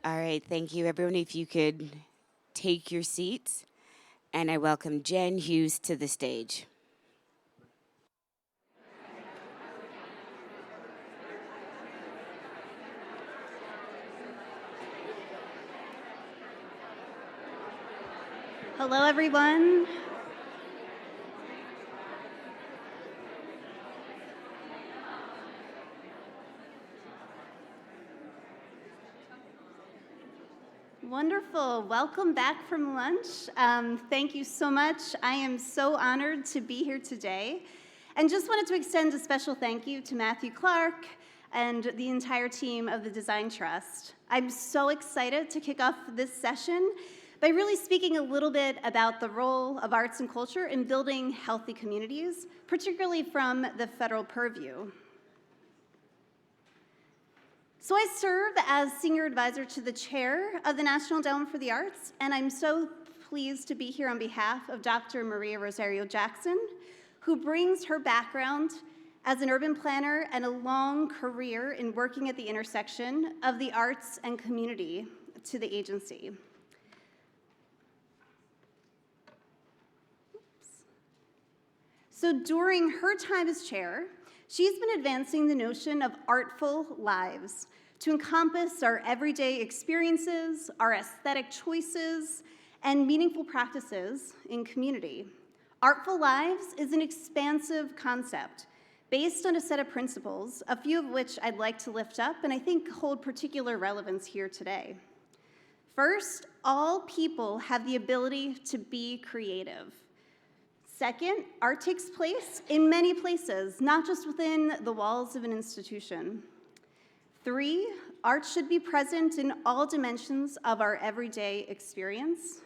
All right, thank you, everyone. If you could take your seats, and I welcome Jen Hughes to the stage. Hello, everyone. Wonderful. Welcome back from lunch. Thank you so much. I am so honored to be here today. And just wanted to extend a special thank you to Matthew Clark and the entire team of the Design Trust. I'm so excited to kick off this session by really speaking a little bit about the role of arts and culture in building healthy communities, particularly from the federal purview. So I serve as Senior Advisor to the Chair of the National Endowment for the Arts, and I'm so pleased to be here on behalf of Dr. Maria Rosario Jackson, who brings her background as an urban planner and a long career in working at the intersection of the arts and community to the agency. So during her time as chair, she's been advancing the notion of artful lives to encompass our everyday experiences, our aesthetic choices, and meaningful practices in community. Artful lives is an expansive concept based on a set of principles, a few of which I'd like to lift up and I think hold particular relevance here today. First, all people have the ability to be creative. Second, art takes place in many places, not just within the walls of an institution. 3, art should be present in all dimensions of our everyday experience.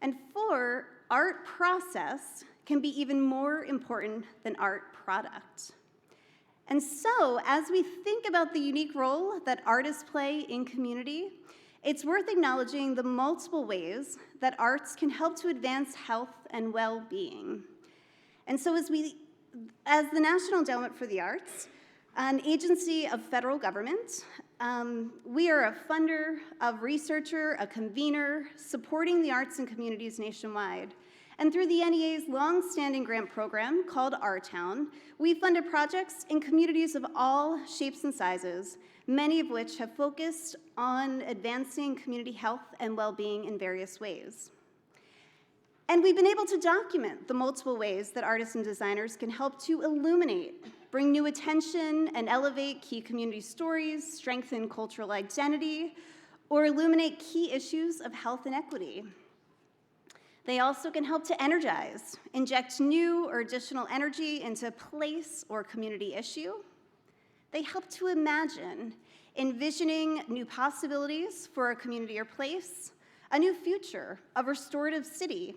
And 4, art process can be even more important than art product. And so, as we think about the unique role that artists play in community, it's worth acknowledging the multiple ways that arts can help to advance health and well-being. And so as the National Endowment for the Arts, an agency of federal government, we are a funder, a researcher, a convener, supporting the arts and communities nationwide. And through the NEA's long-standing grant program called Our Town, we funded projects in communities of all shapes and sizes, many of which have focused on advancing community health and well-being in various ways. And we've been able to document the multiple ways that artists and designers can help to illuminate, bring new attention, and elevate key community stories, strengthen cultural identity, or illuminate key issues of health and equity. They also can help to energize, inject new or additional energy into a place or community issue. They help to imagine, envisioning new possibilities for a community or place, a new future, a restorative city,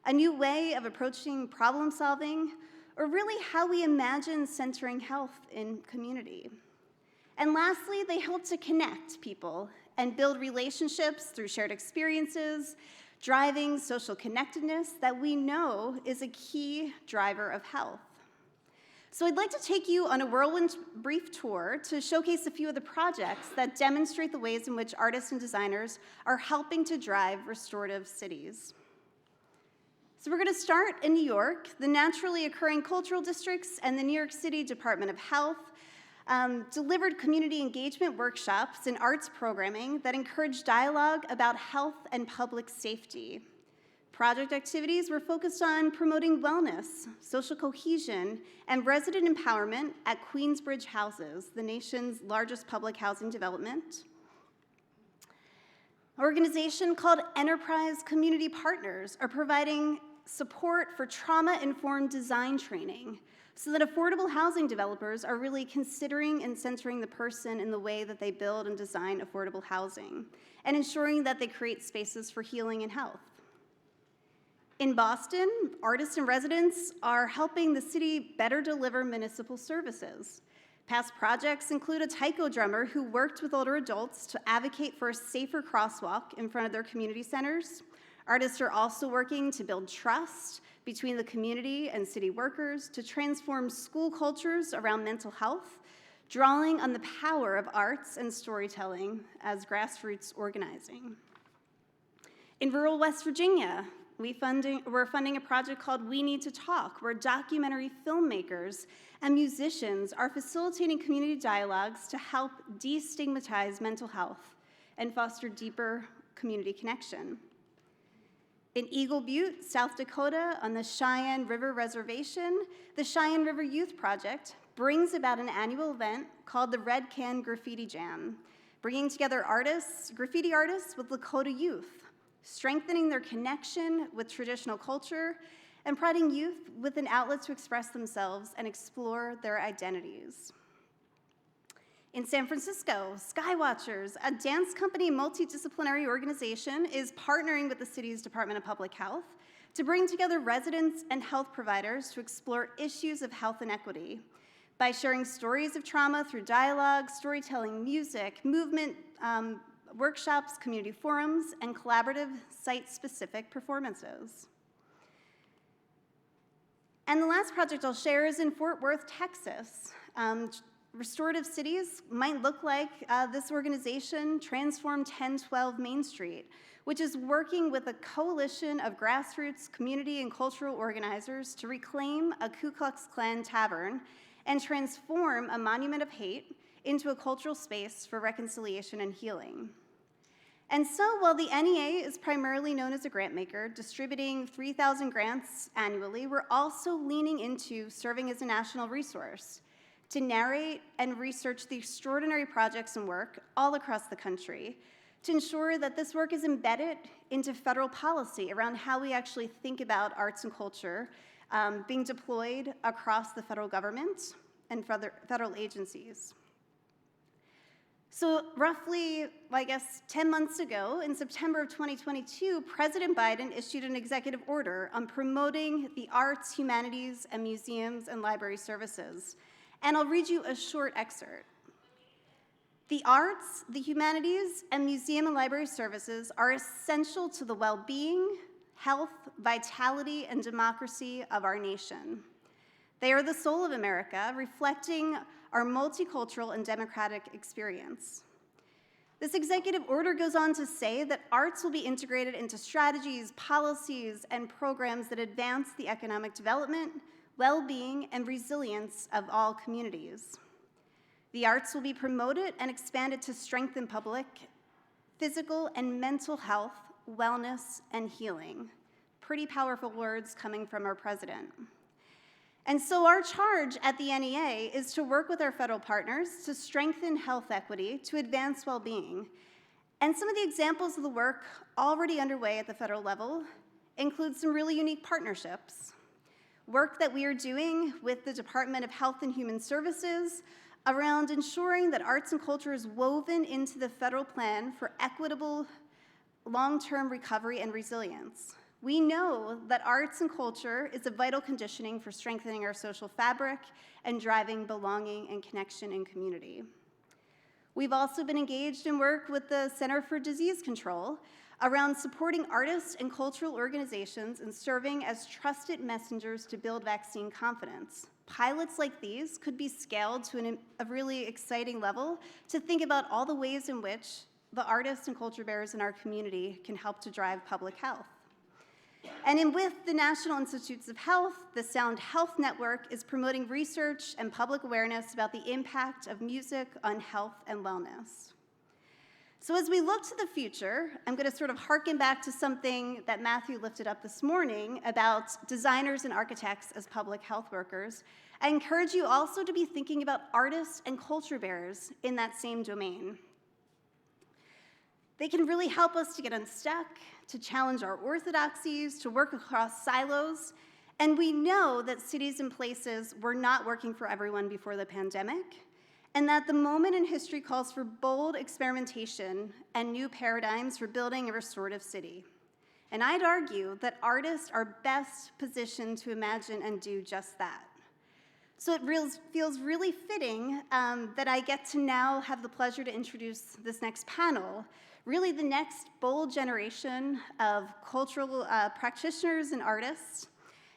a new way of approaching problem solving, or really how we imagine centering health in community. And lastly, they help to connect people and build relationships through shared experiences, driving social connectedness that we know is a key driver of health. So I'd like to take you on a whirlwind brief tour to showcase a few of the projects that demonstrate the ways in which artists and designers are helping to drive restorative cities. So we're going to start in New York. The naturally occurring cultural districts and the New York City Department of Health delivered community engagement workshops and arts programming that encouraged dialogue about health and public safety. Project activities were focused on promoting wellness, social cohesion, and resident empowerment at Queensbridge Houses, the nation's largest public housing development. An organization called Enterprise Community Partners are providing support for trauma-informed design training so that affordable housing developers are really considering and centering the person in the way that they build and design affordable housing, and ensuring that they create spaces for healing and health. In Boston, artists and residents are helping the city better deliver municipal services. Past projects include a taiko drummer who worked with older adults to advocate for a safer crosswalk in front of their community centers. Artists are also working to build trust between the community and city workers, to transform school cultures around mental health, drawing on the power of arts and storytelling as grassroots organizing. In rural West Virginia, we're funding a project called We Need to Talk, where documentary filmmakers and musicians are facilitating community dialogues to help destigmatize mental health and foster deeper community connection. In Eagle Butte, South Dakota, on the Cheyenne River Reservation, the Cheyenne River Youth Project brings about an annual event called the Red Can Graffiti Jam, bringing together graffiti artists with Lakota youth, strengthening their connection with traditional culture, and providing youth with an outlet to express themselves and explore their identities. In San Francisco, Skywatchers, a dance company multidisciplinary organization, is partnering with the city's Department of Public Health to bring together residents and health providers to explore issues of health inequity by sharing stories of trauma through dialogue, storytelling, music, movement, workshops, community forums, and collaborative site-specific performances. And the last project I'll share is in Fort Worth, Texas. Restorative Cities might look like this organization, Transform 1012 Main Street, which is working with a coalition of grassroots community and cultural organizers to reclaim a Ku Klux Klan tavern and transform a monument of hate into a cultural space for reconciliation and healing. And so while the NEA is primarily known as a grant maker, distributing 3,000 grants annually, we're also leaning into serving as a national resource to narrate and research the extraordinary projects and work all across the country to ensure that this work is embedded into federal policy around how we actually think about arts and culture being deployed across the federal government and federal agencies. So roughly, 10 months ago, in September of 2022, President Biden issued an executive order on promoting the arts, humanities, and museums and library services. And I'll read you a short excerpt. The arts, the humanities, and museum and library services are essential to the well-being, health, vitality, and democracy of our nation. They are the soul of America, reflecting our multicultural and democratic experience. This executive order goes on to say that arts will be integrated into strategies, policies, and programs that advance the economic development, well-being, and resilience of all communities. The arts will be promoted and expanded to strengthen public, physical, and mental health, wellness, and healing. Pretty powerful words coming from our president. And so our charge at the NEA is to work with our federal partners to strengthen health equity, to advance well-being. And some of the examples of the work already underway at the federal level include some really unique partnerships. Work that we are doing with the Department of Health and Human Services around ensuring that arts and culture is woven into the federal plan for equitable long-term recovery and resilience. We know that arts and culture is a vital conditioning for strengthening our social fabric and driving belonging and connection in community. We've also been engaged in work with the Center for Disease Control around supporting artists and cultural organizations and serving as trusted messengers to build vaccine confidence. Pilots like these could be scaled to a really exciting level to think about all the ways in which the artists and culture bearers in our community can help to drive public health. And with the National Institutes of Health, the Sound Health Network is promoting research and public awareness about the impact of music on health and wellness. So as we look to the future, I'm going to sort of harken back to something that Matthew lifted up this morning about designers and architects as public health workers. I encourage you also to be thinking about artists and culture bearers in that same domain. They can really help us to get unstuck, to challenge our orthodoxies, to work across silos. And we know that cities and places were not working for everyone before the pandemic, and that the moment in history calls for bold experimentation and new paradigms for building a restorative city. And I'd argue that artists are best positioned to imagine and do just that. So it feels really fitting that I get to now have the pleasure to introduce this next panel, really the next bold generation of cultural practitioners and artists.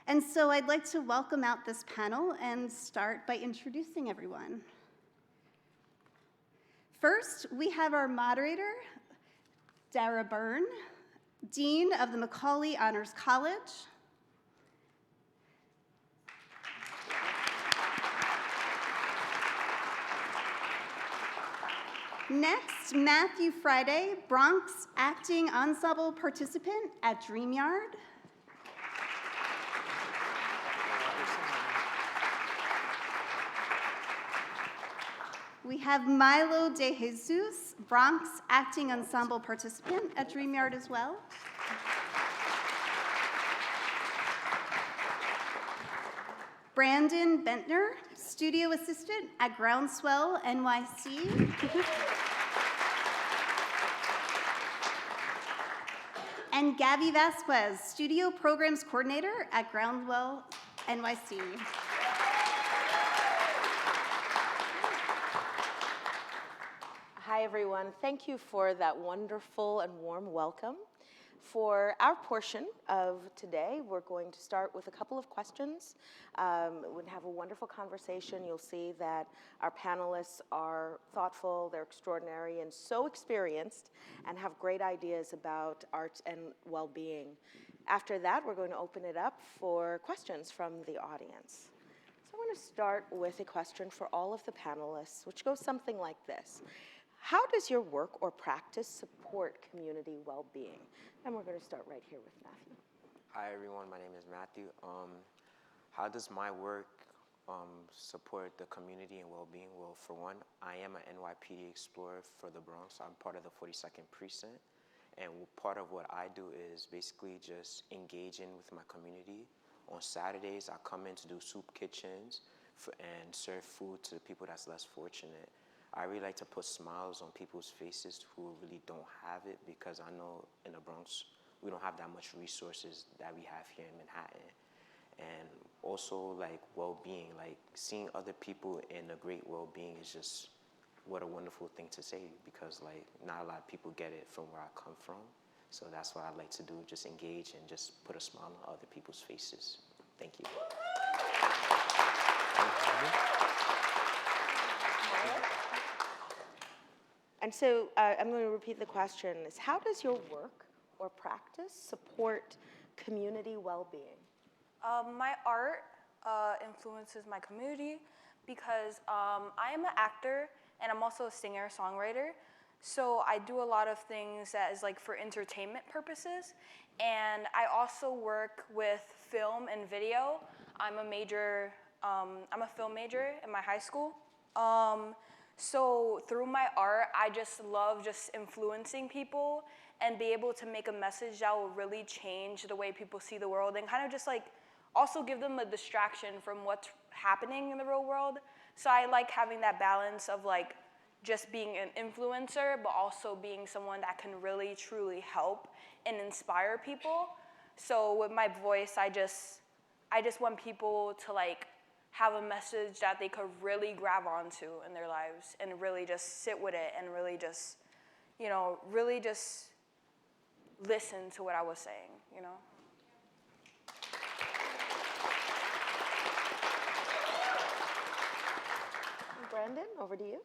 And so I'd like to welcome out this panel and start by introducing everyone. First, we have our moderator, Dara Byrne, Dean of the Macaulay Honors College. Next, Matthew Friday, Bronx acting ensemble participant at DreamYard. We have Milo De Jesus, Bronx acting ensemble participant at DreamYard as well. Brandon Bentner, studio assistant at Groundswell NYC. And Gabby Vasquez, studio programs coordinator at Groundswell NYC. Hi, everyone. Thank you for that wonderful and warm welcome. For our portion of today, we're going to start with a couple of questions. We'll have a wonderful conversation. You'll see that our panelists are thoughtful, they're extraordinary, and so experienced, and have great ideas about art and well-being. After that, we're going to open it up for questions from the audience. So I want to start with a question for all of the panelists, which goes something like this. How does your work or practice support community well-being? And we're going to start right here with Matthew. Hi, everyone. My name is Matthew. How does my work support the community and well-being? Well, for one, I am an NYPD Explorer for the Bronx. I'm part of the 42nd Precinct. And part of what I do is basically just engaging with my community. On Saturdays, I come in to do soup kitchens and serve food to the people that's less fortunate. I really like to put smiles on people's faces who really don't have it, because I know in the Bronx, we don't have that much resources that we have here in Manhattan. And also like well-being, like seeing other people in a great well-being is just what a wonderful thing to say, because like not a lot of people get it from where I come from. So that's what I like to do, just engage and just put a smile on other people's faces. Thank you. And so I'm going to repeat the question. Is how does your work or practice support community well-being? My art influences my community because I am an actor and I'm also a singer-songwriter. So I do a lot of things that is like for entertainment purposes. And I also work with film and video. I'm a film major in my high school. So through my art, I just love just influencing people and be able to make a message that will really change the way people see the world, and kind of just like also give them a distraction from what's happening in the real world. So I like having that balance of like just being an influencer, but also being someone that can really truly help and inspire people. So with my voice, I just want people to like have a message that they could really grab onto in their lives and really just sit with it and really just, really just listen to what I was saying, Brandon, over to you.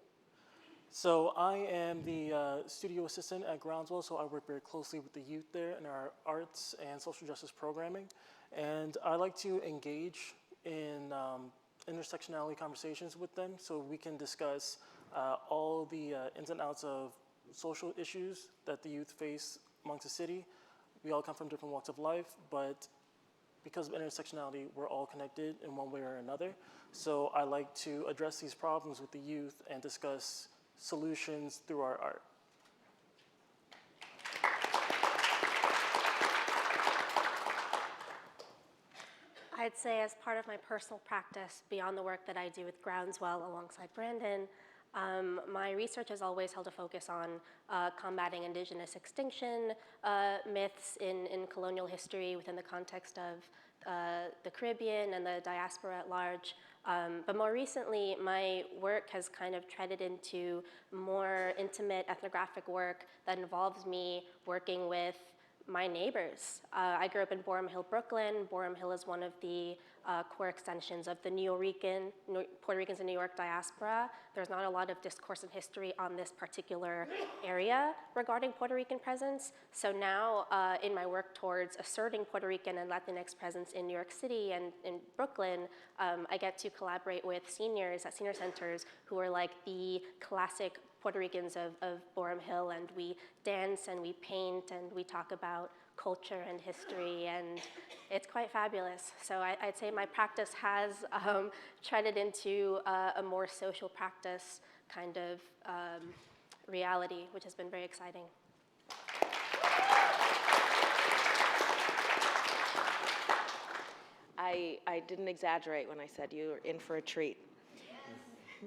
So I am the studio assistant at Groundswell, so I work very closely with the youth there in our arts and social justice programming. And I like to engage in intersectionality conversations with them so we can discuss all the ins and outs of social issues that the youth face amongst the city. We all come from different walks of life, but because of intersectionality, we're all connected in one way or another. So I like to address these problems with the youth and discuss solutions through our art. I'd say as part of my personal practice, beyond the work that I do with Groundswell alongside Brandon, my research has always held a focus on combating indigenous extinction myths in colonial history within the context of the Caribbean and the diaspora at large. But more recently, my work has kind of treaded into more intimate ethnographic work that involves me working with my neighbors. I grew up in Boerum Hill, Brooklyn. Boerum Hill is one of the core extensions of the Puerto Ricans in New York diaspora. There's not a lot of discourse and history on this particular area regarding Puerto Rican presence. So now in my work towards asserting Puerto Rican and Latinx presence in New York City and in Brooklyn, I get to collaborate with seniors at senior centers who are like the classic Puerto Ricans of Boerum Hill, and we dance and we paint and we talk about culture and history, and it's quite fabulous. So I'd say my practice has treaded into a more social practice kind of reality, which has been very exciting. I didn't exaggerate when I said you were in for a treat.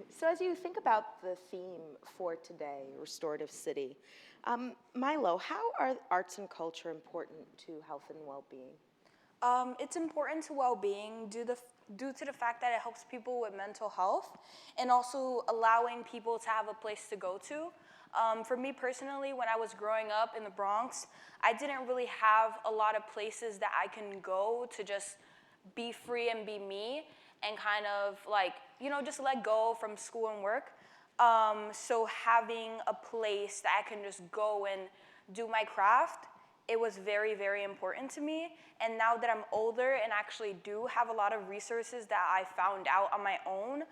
So as you think about the theme for today, Restorative City, Milo, how are arts and culture important to health and well-being? It's important to well-being due to the fact that it helps people with mental health and also allowing people to have a place to go to. For me personally, when I was growing up in the Bronx, I didn't really have a lot of places that I can go to just be free and be me and kind of like, just let go from school and work. So having a place that I can just go and do my craft, it was very, very important to me. And now that I'm older and actually do have a lot of resources that I found out on my own,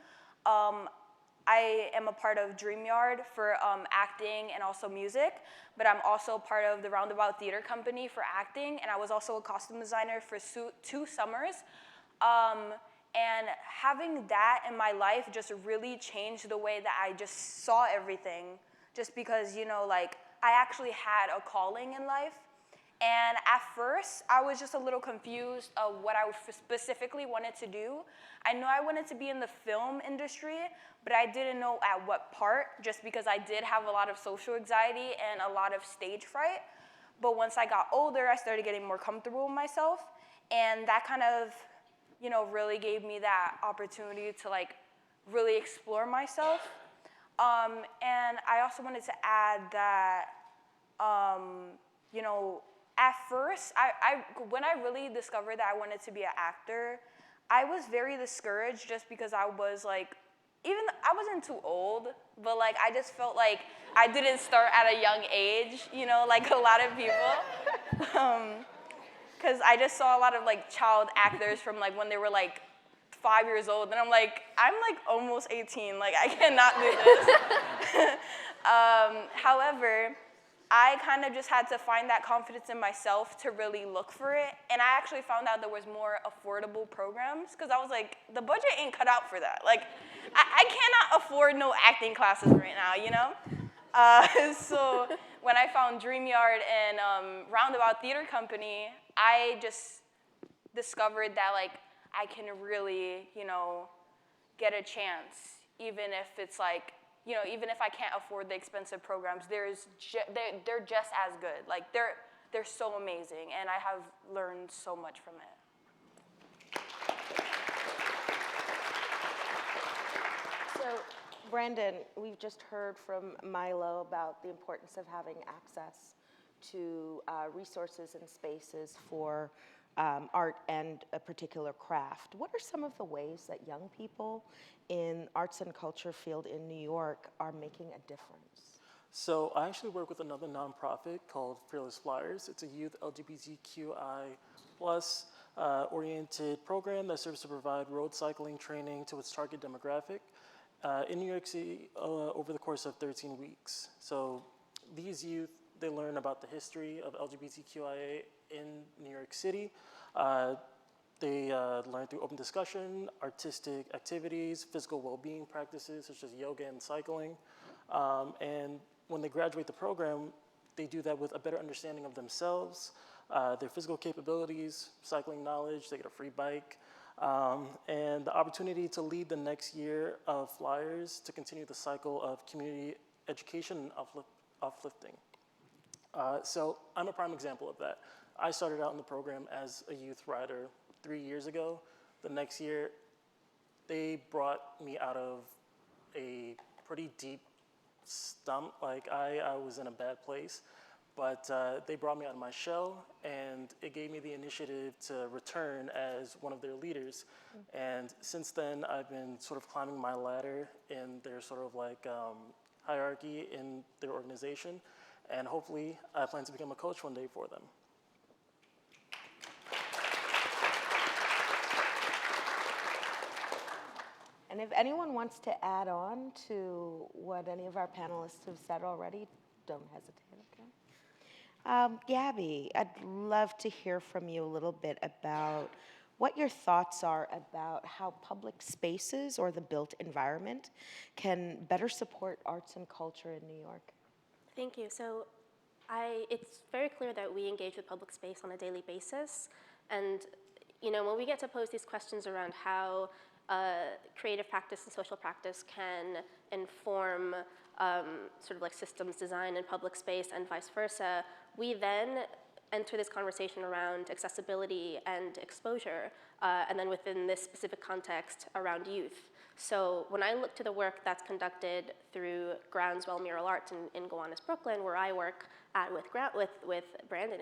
I am a part of DreamYard for acting and also music, but I'm also part of the Roundabout Theater Company for acting, and I was also a costume designer for 2 summers. And having that in my life just really changed the way that I just saw everything, just because, I actually had a calling in life. And at first, I was just a little confused of what I specifically wanted to do. I know I wanted to be in the film industry, but I didn't know at what part, just because I did have a lot of social anxiety and a lot of stage fright. But once I got older, I started getting more comfortable with myself, and that kind of, really gave me that opportunity to really explore myself. And I also wanted to add that, at first, when I really discovered that I wanted to be an actor, I was very discouraged just because I was I wasn't too old, but I just felt like I didn't start at a young age, like a lot of people. Because I just saw a lot of child actors from when they were 5 years old, and I'm almost 18, I cannot do this. However, I kind of just had to find that confidence in myself to really look for it, and I actually found out there was more affordable programs, because I was the budget ain't cut out for that. I cannot afford no acting classes right now, So when I found DreamYard and Roundabout Theater Company, I just discovered that I can really, get a chance, even if it's even if I can't afford the expensive programs, they're just as good. They're so amazing, and I have learned so much from it. So, Brandon, we've just heard from Milo about the importance of having access to resources and spaces for art and a particular craft. What are some of the ways that young people in arts and culture field in New York are making a difference? So I actually work with another nonprofit called Fearless Flyers. It's a youth LGBTQI plus oriented program that serves to provide road cycling training to its target demographic in New York City over the course of 13 weeks. So these youth, they learn about the history of LGBTQIA in New York City. They learn through open discussion, artistic activities, physical well-being practices such as yoga and cycling. And when they graduate the program, they do that with a better understanding of themselves, their physical capabilities, cycling knowledge, they get a free bike, and the opportunity to lead the next year of Flyers to continue the cycle of community education and uplifting. So I'm a prime example of that. I started out in the program as a youth rider 3 years ago. The next year, they brought me out of a pretty deep stump. I was in a bad place. But they brought me out of my shell, and it gave me the initiative to return as one of their leaders. And since then, I've been sort of climbing my ladder in their sort of like hierarchy in their organization. And hopefully, I plan to become a coach one day for them. And if anyone wants to add on to what any of our panelists have said already, don't hesitate, okay? Gabby, I'd love to hear from you a little bit about what your thoughts are about how public spaces or the built environment can better support arts and culture in New York. Thank you. So it's very clear that we engage with public space on a daily basis. And when we get to pose these questions around how creative practice and social practice can inform sort of like systems design in public space and vice versa, we then enter this conversation around accessibility and exposure, and then within this specific context around youth. So when I look to the work that's conducted through Groundswell Mural Arts in Gowanus, Brooklyn, where I work at with Brandon,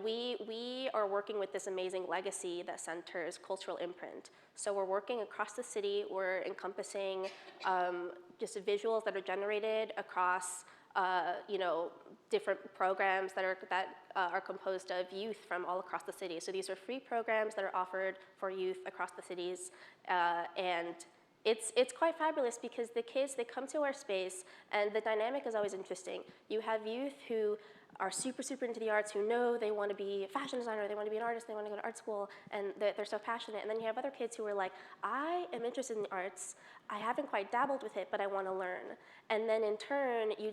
we are working with this amazing legacy that centers cultural imprint. So we're working across the city. We're encompassing just visuals that are generated across different programs that are composed of youth from all across the city. So these are free programs that are offered for youth across the cities, and it's quite fabulous because the kids, they come to our space, and the dynamic is always interesting. You have youth who are super, super into the arts, who know they want to be a fashion designer, they want to be an artist, they want to go to art school, and they're so passionate. And then you have other kids who are like, I am interested in the arts, I haven't quite dabbled with it, but I want to learn. And then in turn, you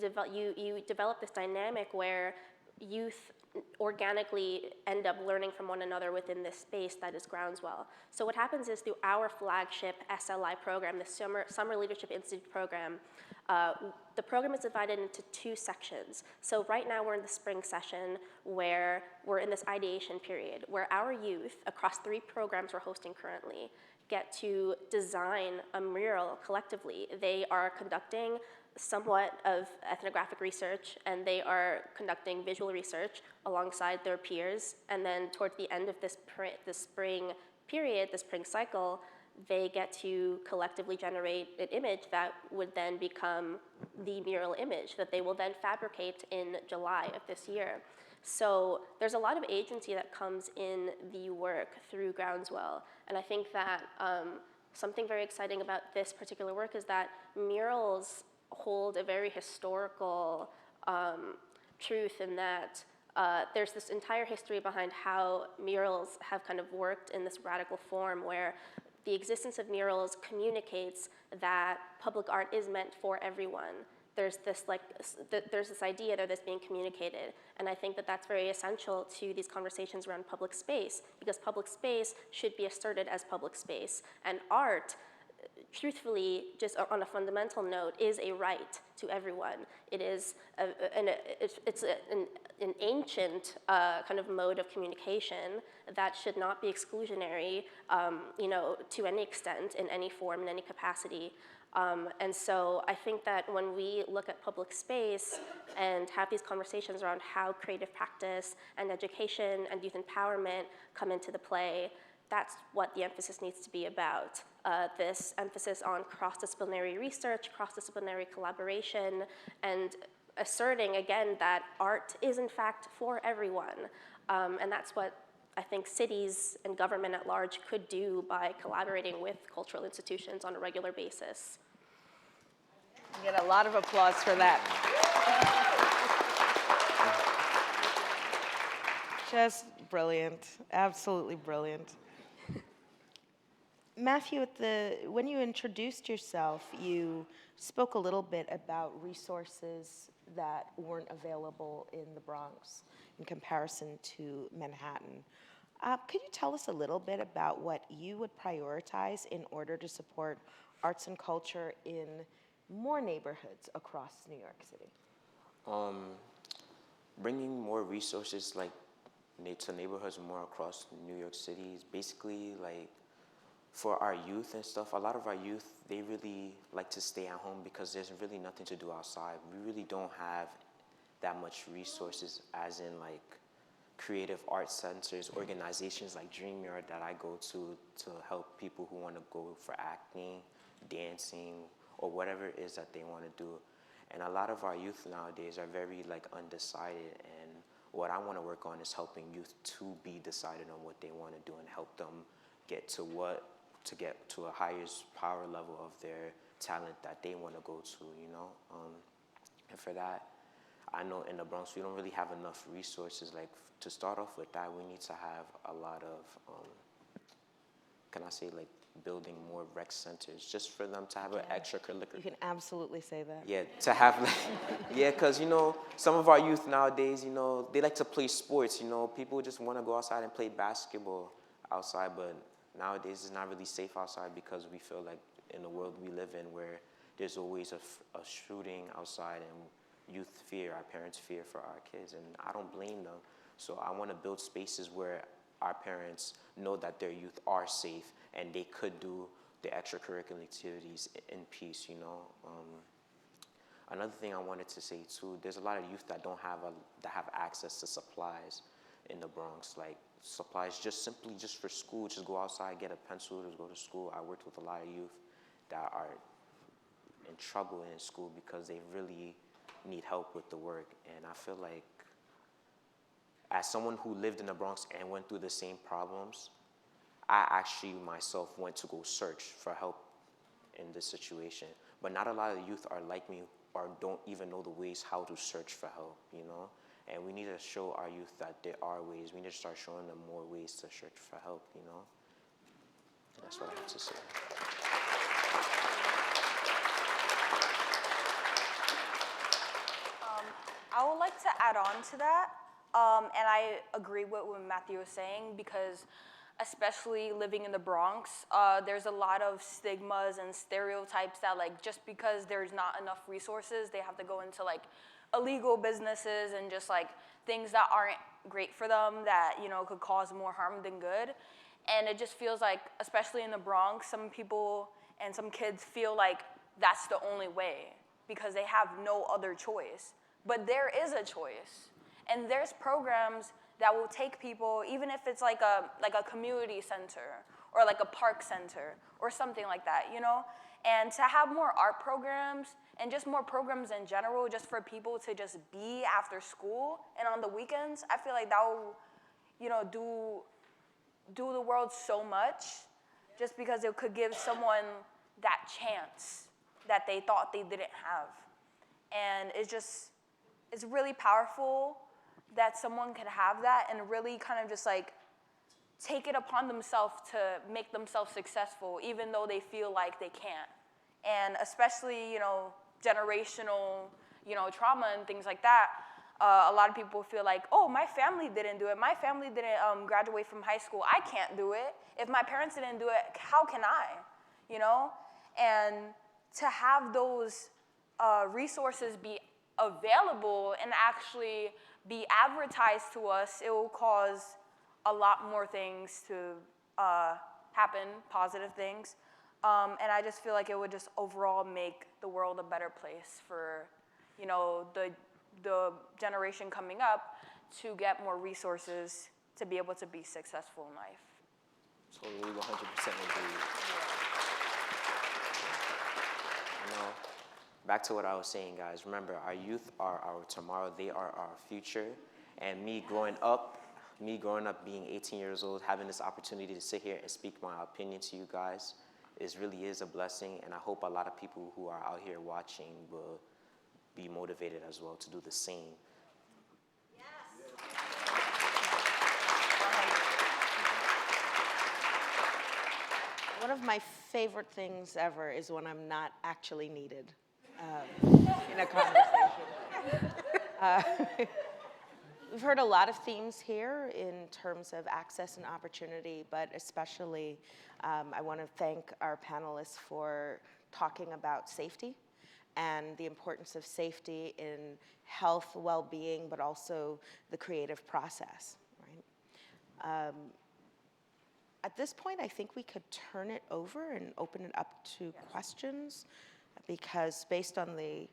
develop this dynamic where youth organically end up learning from one another within this space that is Groundswell. So what happens is through our flagship SLI program, the Summer Leadership Institute program, the program is divided into 2 sections. So right now we're in the spring session where we're in this ideation period where our youth across 3 programs we're hosting currently get to design a mural collectively. They are conducting somewhat of ethnographic research, and they are conducting visual research alongside their peers. And then towards the end of this spring period, the spring cycle, they get to collectively generate an image that would then become the mural image that they will then fabricate in July of this year. So there's a lot of agency that comes in the work through Groundswell. And I think that something very exciting about this particular work is that murals hold a very historical truth in that there's this entire history behind how murals have kind of worked in this radical form where the existence of murals communicates that public art is meant for everyone. There's this idea that is being communicated, and I think that that's very essential to these conversations around public space, because public space should be asserted as public space, and art, truthfully, just on a fundamental note, is a right to everyone. It is an ancient kind of mode of communication that should not be exclusionary, to any extent, in any form, in any capacity. And so I think that when we look at public space and have these conversations around how creative practice and education and youth empowerment come into the play, that's what the emphasis needs to be about. This emphasis on cross-disciplinary research, cross-disciplinary collaboration, and asserting again that art is in fact for everyone. And that's what I think cities and government at large could do by collaborating with cultural institutions on a regular basis. You get a lot of applause for that. Just brilliant, absolutely brilliant. Matthew, when you introduced yourself, you spoke a little bit about resources that weren't available in the Bronx in comparison to Manhattan. Could you tell us a little bit about what you would prioritize in order to support arts and culture in more neighborhoods across New York City? Bringing more resources to neighborhoods more across New York City is basically for our youth and stuff. A lot of our youth, they really like to stay at home because there's really nothing to do outside. We really don't have that much resources, as in like creative arts centers, organizations like DreamYard that I go to help people who want to go for acting, dancing, or whatever it is that they want to do. And a lot of our youth nowadays are very like undecided, and what I want to work on is helping youth to be decided on what they want to do and help them get to a highest power level of their talent that they want to go to, you know? And for that, I know in the Bronx, we don't really have enough resources. Like, to start off with that, we need to have a lot of, can I say, like, building more rec centers just for them to have an extracurricular. You can absolutely say that. Yeah, to have, like, yeah, because, you know, some of our youth nowadays, you know, they like to play sports, you know. People just want to go outside and play basketball outside, but nowadays it's not really safe outside because we feel like in the world we live in where there's always a shooting outside, and youth fear, our parents fear for our kids, and I don't blame them. So I want to build spaces where our parents know that their youth are safe and they could do the extracurricular activities in peace, you know. Another thing I wanted to say too, there's a lot of youth that have access to supplies in the Bronx, like supplies just for school, just go outside, get a pencil to go to school. I worked with a lot of youth that are in trouble in school because they really need help with the work. And I feel like, as someone who lived in the Bronx and went through the same problems, I actually myself went to go search for help in this situation. But not a lot of youth are like me or don't even know the ways how to search for help, you know? And we need to show our youth that there are ways. We need to start showing them more ways to search for help, you know? That's what I have to say. I would like to add on to that, and I agree with what Matthew was saying, because especially living in the Bronx, there's a lot of stigmas and stereotypes that, like, just because there's not enough resources, they have to go into like illegal businesses and just like things that aren't great for them, that, you know, could cause more harm than good. And it just feels like, especially in the Bronx, some people and some kids feel like that's the only way because they have no other choice. But there is a choice, and there's programs that will take people, even if it's like a community center or like a park center or something like that, you know? And to have more art programs and just more programs in general, just for people to just be after school and on the weekends, I feel like that will, you know, do the world so much, just because it could give someone that chance that they thought they didn't have. And it's really powerful that someone could have that and really kind of just like take it upon themselves to make themselves successful, even though they feel like they can't. And especially, you know, generational, you know, trauma and things like that, a lot of people feel like, oh, my family didn't do it. My family didn't graduate from high school. I can't do it. If my parents didn't do it, how can I? You know? And to have those resources be available and actually be advertised to us, it will cause a lot more things to happen, positive things. And I just feel like it would just overall make the world a better place for, you know, the generation coming up to get more resources to be able to be successful in life. Totally 100% agree. You know, back to what I was saying, guys. Remember, our youth are our tomorrow. They are our future. And me growing up being 18 years old, having this opportunity to sit here and speak my opinion to you guys, really is a blessing. And I hope a lot of people who are out here watching will be motivated as well to do the same. One of my favorite things ever is when I'm not actually needed in a conversation. We've heard a lot of themes here in terms of access and opportunity, but especially I want to thank our panelists for talking about safety and the importance of safety in health, well-being, but also the creative process, right? At this point, I think we could turn it over and open it up to questions, because based on the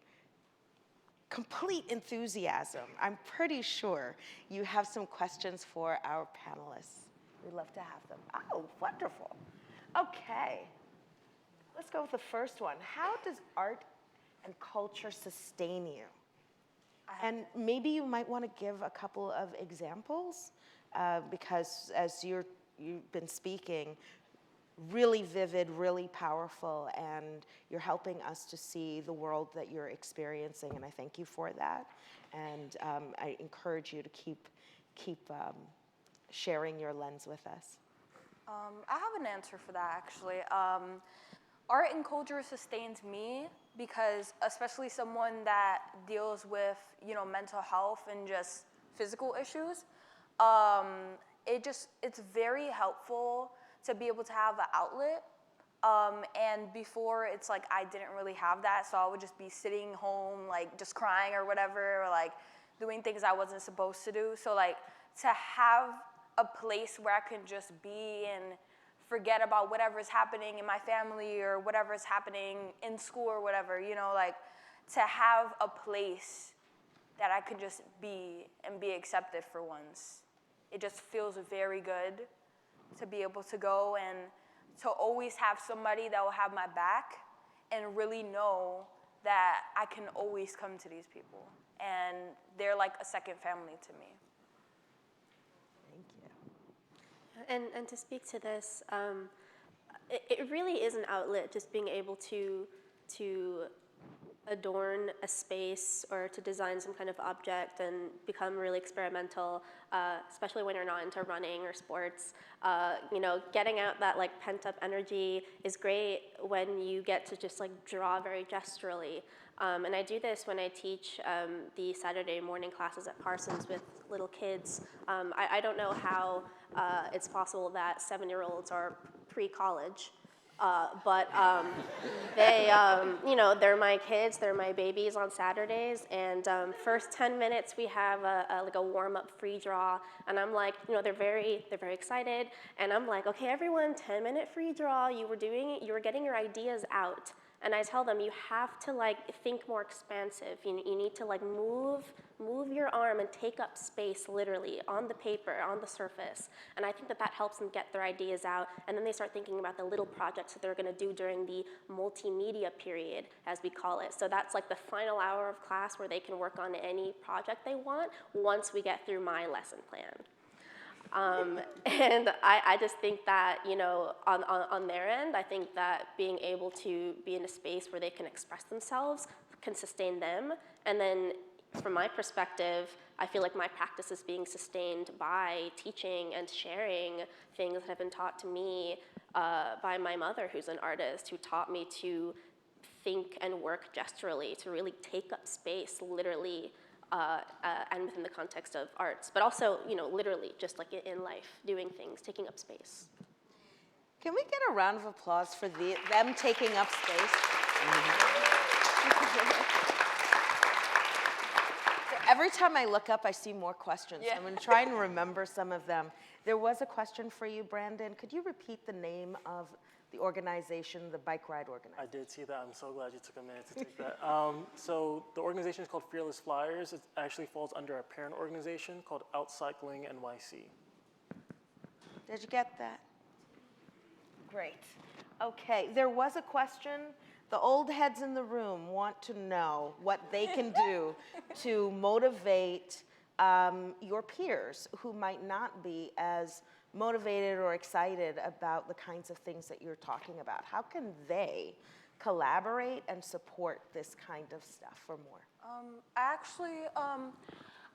complete enthusiasm. I'm pretty sure you have some questions for our panelists. We'd love to have them. Oh, wonderful. Okay. Let's go with the first one. How does art and culture sustain you? And maybe you might want to give a couple of examples because as you've been speaking, really vivid, really powerful, and you're helping us to see the world that you're experiencing, and I thank you for that. And I encourage you to keep sharing your lens with us. I have an answer for that, actually. Art and culture sustains me because, especially someone that deals with, mental health and just physical issues, it's very helpful to be able to have an outlet. And before, it's like I didn't really have that, so I would just be sitting home, like just crying or whatever, or like doing things I wasn't supposed to do. So like to have a place where I can just be and forget about whatever's happening in my family or whatever's happening in school or whatever, like to have a place that I can just be and be accepted for once. It just feels very good to be able to go and to always have somebody that will have my back and really know that I can always come to these people. And they're like a second family to me. Thank you. And to speak to this, it really is an outlet, just being able to adorn a space or to design some kind of object and become really experimental, especially when you're not into running or sports. Getting out that like pent up energy is great when you get to just like draw very gesturally. And I do this when I teach the Saturday morning classes at Parsons with little kids. I don't know how it's possible that 7-year-olds are pre-college. But they're my kids, they're my babies on Saturdays, and first 10 minutes we have a warm-up free draw, and I'm like, they're very excited, and I'm like, okay, everyone, 10-minute free draw, you were getting your ideas out, and I tell them you have to like think more expansive. You need to like move your arm and take up space literally on the paper, on the surface. And I think that helps them get their ideas out. And then they start thinking about the little projects that they're gonna do during the multimedia period, as we call it. So that's like the final hour of class where they can work on any project they want once we get through my lesson plan. And I just think that, on their end, I think that being able to be in a space where they can express themselves can sustain them. And then from my perspective, I feel like my practice is being sustained by teaching and sharing things that have been taught to me by my mother, who's an artist, who taught me to think and work gesturally, to really take up space literally, and within the context of arts, but also, literally, just like in life, doing things, taking up space. Can we get a round of applause for them taking up space? Every time I look up, I see more questions. Yeah. I'm going to try and remember some of them. There was a question for you, Brandon. Could you repeat the name of the organization, the bike ride organization? I did see that. I'm so glad you took a minute to take that. So the organization is called Fearless Flyers. It actually falls under a parent organization called Outcycling NYC. Did you get that? Great. Okay, there was a question. The old heads in the room want to know what they can do to motivate your peers who might not be as motivated or excited about the kinds of things that you're talking about. How can they collaborate and support this kind of stuff for more?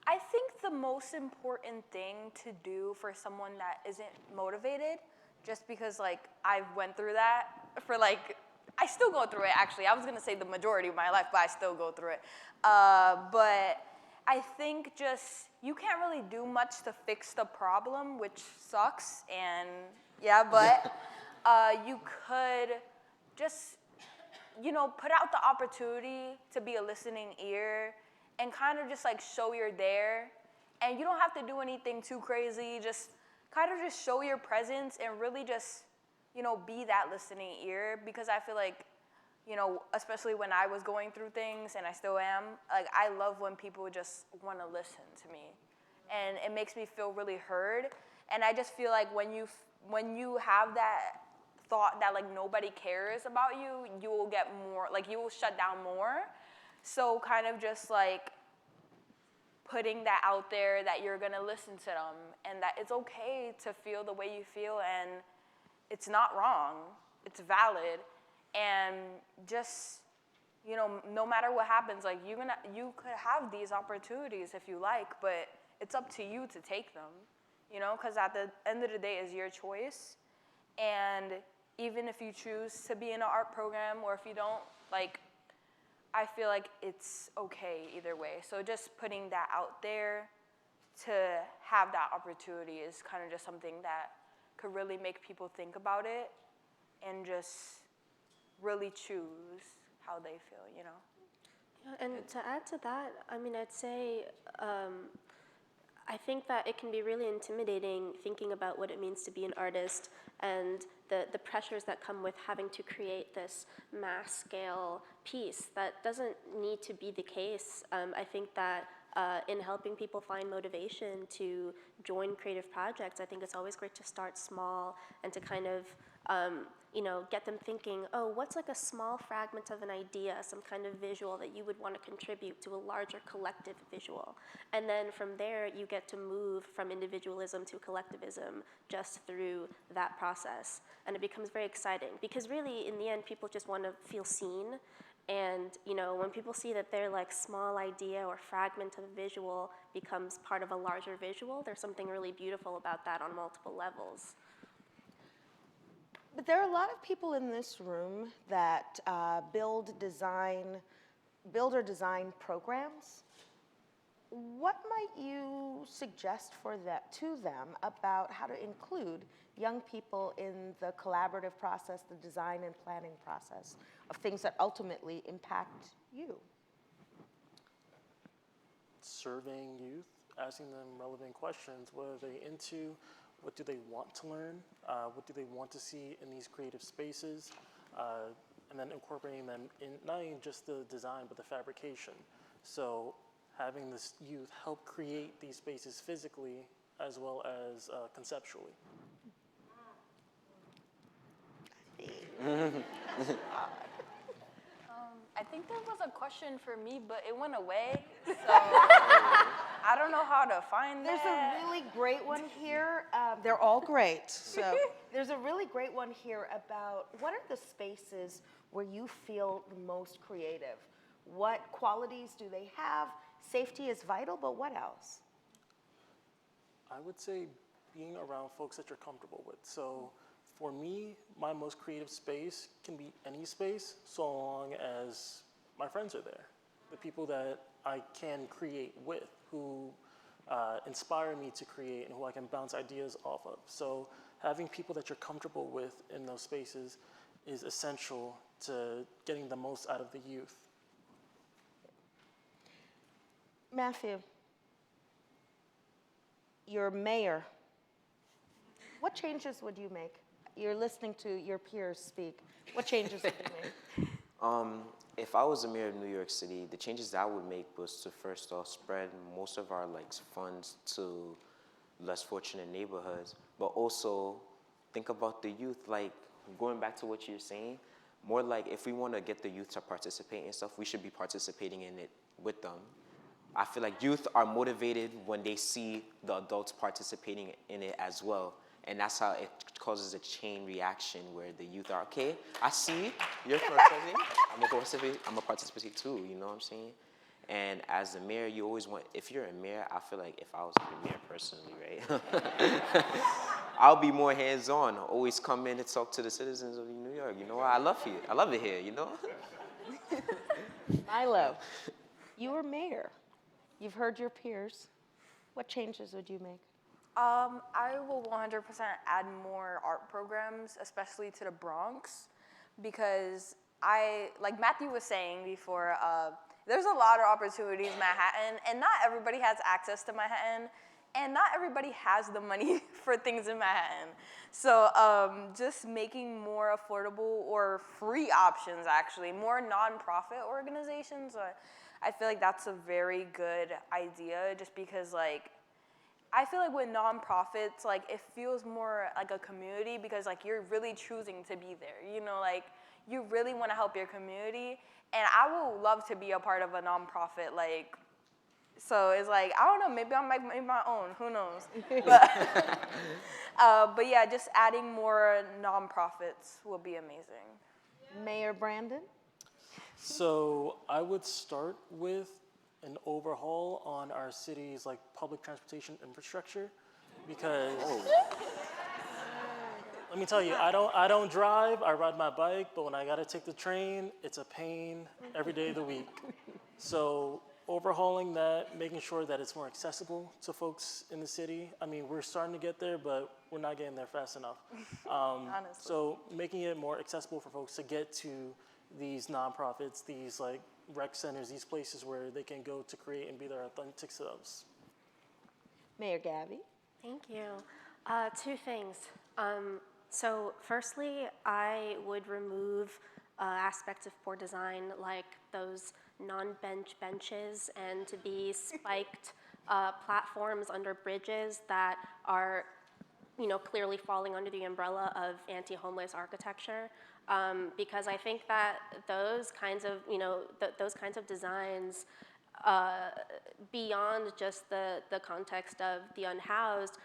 I think the most important thing to do for someone that isn't motivated, just because like I went through that for like, I still go through it actually. I was gonna say the majority of my life, but I still go through it. But I think just, you can't really do much to fix the problem, which sucks, and yeah, but you could just, put out the opportunity to be a listening ear and kind of just like show you're there. And you don't have to do anything too crazy, just kind of just show your presence and really just, be that listening ear, because I feel like you know, especially when I was going through things, and I still am, like, I love when people just want to listen to me. And it makes me feel really heard. And I just feel like when you have that thought that, like, nobody cares about you, you will get more, like, you will shut down more. So kind of just, like, putting that out there that you're going to listen to them and that it's okay to feel the way you feel and it's not wrong. It's valid. And just, you know, no matter what happens, like, you could have these opportunities if you like, but it's up to you to take them, you know, because at the end of the day, it's your choice. And even if you choose to be in an art program or if you don't, like, I feel like it's okay either way. So just putting that out there to have that opportunity is kind of just something that could really make people think about it and just really choose how they feel, you know? Yeah, and to add to that, I mean, I'd say I think that it can be really intimidating thinking about what it means to be an artist and the pressures that come with having to create this mass scale piece. That doesn't need to be the case. I think that in helping people find motivation to join creative projects, I think it's always great to start small and to kind of you know, get them thinking, oh, what's like a small fragment of an idea, some kind of visual that you would want to contribute to a larger collective visual. And then from there, you get to move from individualism to collectivism just through that process. And it becomes very exciting because really, in the end, people just want to feel seen. And, you know, when people see that their like small idea or fragment of a visual becomes part of a larger visual, there's something really beautiful about that on multiple levels. But there are a lot of people in this room that build or design programs. What might you suggest to them about how to include young people in the collaborative process, the design and planning process of things that ultimately impact you? Surveying youth, asking them relevant questions. What are they into? What do they want to learn? What do they want to see in these creative spaces? And then incorporating them in not only just the design, but the fabrication. So having this youth help create these spaces physically as well as conceptually. I think there was a question for me, but it went away, so I don't know how to find There's that. a really great one here. They're all great. So there's a really great one here about what are the spaces where you feel the most creative? What qualities do they have? Safety is vital, but what else? I would say being around folks that you're comfortable with. So for me, my most creative space can be any space so long as my friends are there. The people that I can create with, who inspire me to create and who I can bounce ideas off of. So having people that you're comfortable with in those spaces is essential to getting the most out of the youth. Matthew, you're mayor. What changes would you make? You're listening to your peers speak. What changes would you make? If I was the mayor of New York City, the changes that I would make was to first off spread most of our funds to less fortunate neighborhoods, but also think about the youth, like going back to what you're saying, more like if we want to get the youth to participate in stuff, we should be participating in it with them. I feel like youth are motivated when they see the adults participating in it as well. And that's how it causes a chain reaction where the youth are, okay, I see you're participating, I'm a participate too, you know what I'm saying? And as the mayor, you always want, if you're a mayor, I feel like if I was the mayor personally, right? I'll be more hands-on, always come in and talk to the citizens of New York. You know what, I love it here, you know? Milo, you were mayor. You've heard your peers. What changes would you make? I will 100% add more art programs, especially to the Bronx, because like Matthew was saying before, there's a lot of opportunities in Manhattan, and not everybody has access to Manhattan, and not everybody has the money for things in Manhattan. So just making more affordable or free options, actually, more nonprofit organizations. I feel like that's a very good idea, just because like, I feel like with nonprofits, like it feels more like a community, because like you're really choosing to be there. You know, like you really want to help your community, and I would love to be a part of a nonprofit. Like, so it's like, I don't know, maybe I'll make my own. Who knows? But yeah, just adding more nonprofits would be amazing. Mayor Brandon? So I would start with an overhaul on our city's like public transportation infrastructure, because let me tell you, I don't drive, I ride my bike, but when I gotta take the train, it's a pain every day of the week. So overhauling that, making sure that it's more accessible to folks in the city. I mean, we're starting to get there, but we're not getting there fast enough. Honestly. So making it more accessible for folks to get to these nonprofits, these like rec centers, these places where they can go to create and be their authentic selves. Mayor Gabby? Thank you. Two things. So firstly, I would remove aspects of poor design, like those non-bench benches and to be spiked platforms under bridges that are, you know, clearly falling under the umbrella of anti-homeless architecture, because I think that those kinds of, you know, those kinds of designs, beyond just the context of the unhoused,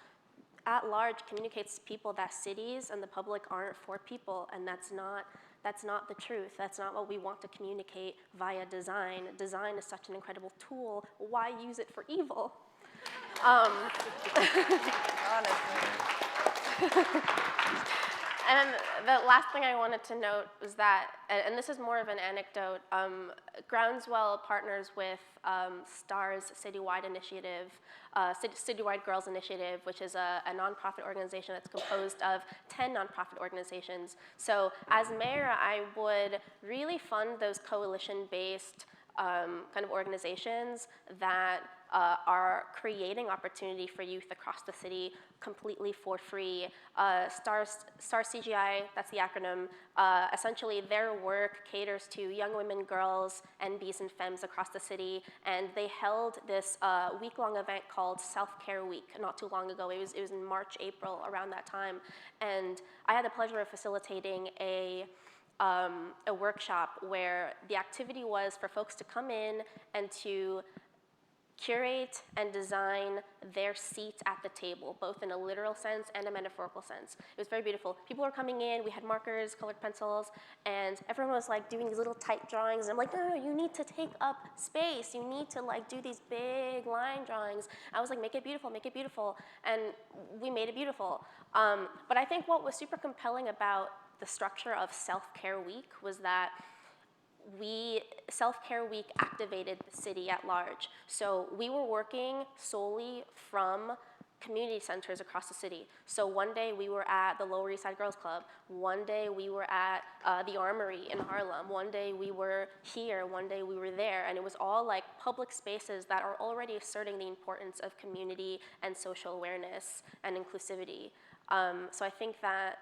at large communicates to people that cities and the public aren't for people, and that's not the truth. That's not what we want to communicate via design. Design is such an incredible tool. Why use it for evil? Honestly. And the last thing I wanted to note was that, and this is more of an anecdote, Groundswell partners with STAR's Citywide Initiative, Citywide Girls Initiative, which is a nonprofit organization that's composed of 10 nonprofit organizations. So as mayor, I would really fund those coalition-based kind of organizations that are creating opportunity for youth across the city completely for free. STAR CGI, that's the acronym, essentially their work caters to young women, girls, NBs, and femmes across the city, and they held this week-long event called Self-Care Week not too long ago. It was in March, April, around that time, and I had the pleasure of facilitating a workshop where the activity was for folks to come in and to curate and design their seats at the table, both in a literal sense and a metaphorical sense. It was very beautiful. People were coming in, we had markers, colored pencils, and everyone was like doing these little type drawings. And I'm like, no, you need to take up space. You need to like do these big line drawings. I was like, make it beautiful. And we made it beautiful. But I think what was super compelling about the structure of Self-Care Week was that Self-Care Week activated the city at large. So we were working solely from community centers across the city. So one day we were at the Lower East Side Girls Club. One day we were at the Armory in Harlem. One day we were here. One day we were there. And it was all like public spaces that are already asserting the importance of community and social awareness and inclusivity. So I think that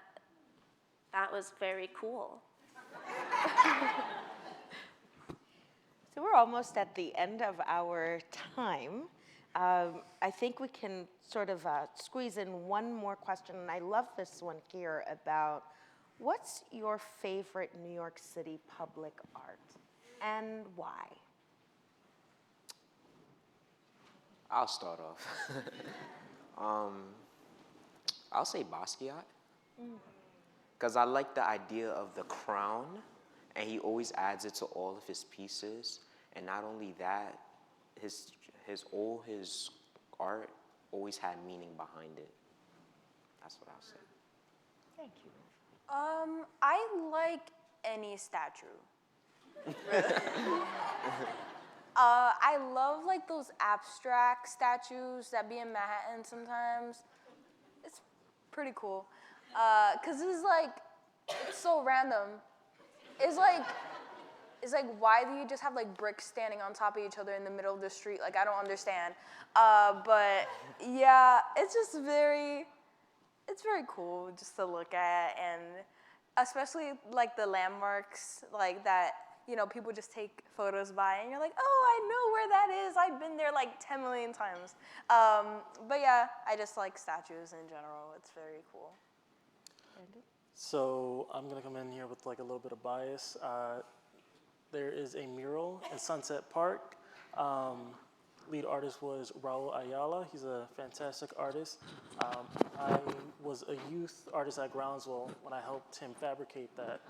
was very cool. So we're almost at the end of our time. I think we can sort of squeeze in one more question, and I love this one here about what's your favorite New York City public art and why? I'll start off. I'll say Basquiat, because I like the idea of the crown, and he always adds it to all of his pieces. And not only that, his art always had meaning behind it. That's what I'll say. Thank you. I like any statue. I love like those abstract statues that be in Manhattan sometimes. It's pretty cool. 'Cause it's like, it's so random. It's like It's like, why do you just have like bricks standing on top of each other in the middle of the street? Like, I don't understand. But yeah, it's just very cool just to look at, and especially like the landmarks like that, you know, people just take photos by and you're like, oh, I know where that is. I've been there like 10 million times. But yeah, I just like statues in general. It's very cool. Andy? So I'm gonna come in here with like a little bit of bias. There is a mural in Sunset Park. Lead artist was Raul Ayala. He's a fantastic artist. I was a youth artist at Groundswell when I helped him fabricate that,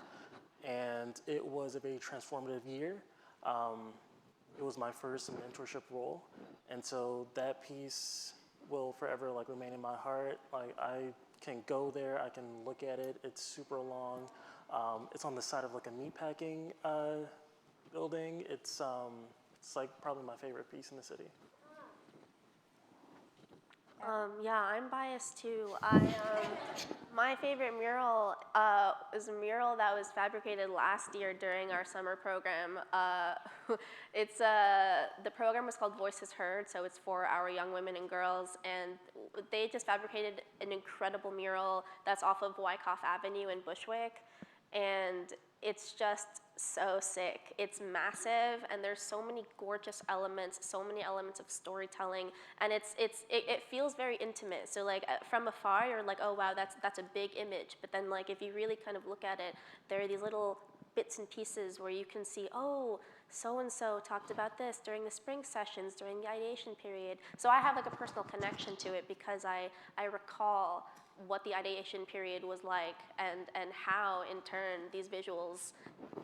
and it was a very transformative year. It was my first mentorship role, and so that piece will forever like remain in my heart. Like I can go there, I can look at it. It's super long. It's on the side of like a meatpacking building. It's like probably my favorite piece in the city. Yeah, I'm biased too. My favorite mural is a mural that was fabricated last year during our summer program. The program was called Voices Heard, so it's for our young women and girls, and they just fabricated an incredible mural that's off of Wyckoff Avenue in Bushwick, and it's just so sick. It's massive, and there's so many gorgeous elements, so many elements of storytelling, and it feels very intimate. So like from afar, you're like, oh wow, that's a big image. But then like if you really kind of look at it, there are these little bits and pieces where you can see, oh, so and so talked about this during the spring sessions, during the ideation period. So I have like a personal connection to it because I recall what the ideation period was like, and how, in turn, these visuals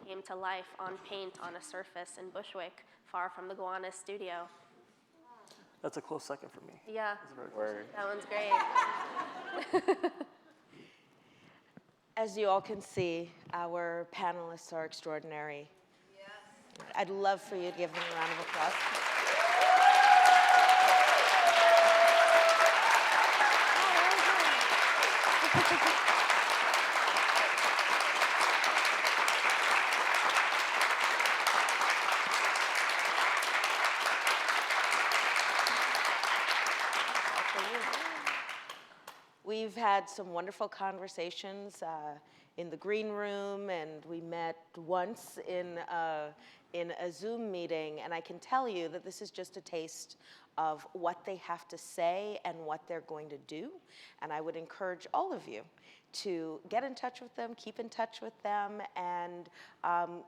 came to life on paint on a surface in Bushwick, far from the Gowanus studio. That's a close second for me. Yeah, Word. that one's great. As you all can see, our panelists are extraordinary. Yes. I'd love for you to give them a round of applause. We've had some wonderful conversations in the green room, and we met once in a Zoom meeting, and I can tell you that this is just a taste of what they have to say and what they're going to do, and I would encourage all of you to get in touch with them, keep in touch with them, and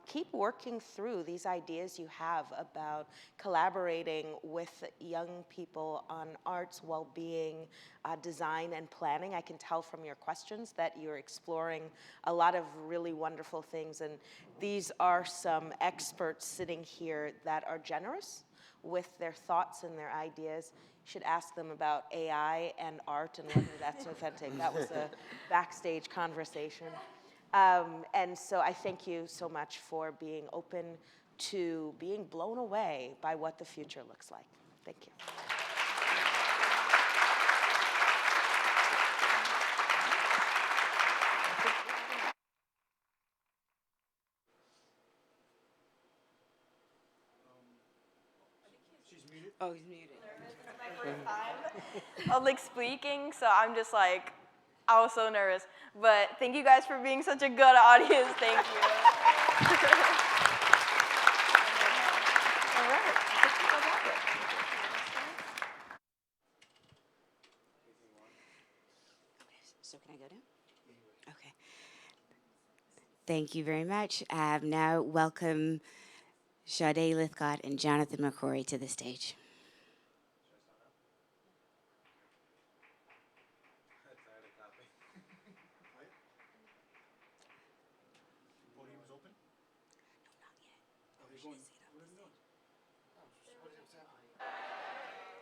keep working through these ideas you have about collaborating with young people on arts, well-being, design, and planning. I can tell from your questions that you're exploring a lot of really wonderful things, and these are some experts sitting here that are generous with their thoughts and their ideas. You should ask them about AI and art and whether that's authentic. That was a backstage conversation. And so I thank you so much for being open to being blown away by what the future looks like. Thank you. Oh, he's muted. This is my first time of like speaking, so I'm just like, I was so nervous. But thank you guys for being such a good audience. Thank you. All right. So can I go down? Okay. Thank you very much. Now welcome Sade, Lythcott, and Jonathan McCrory to the stage.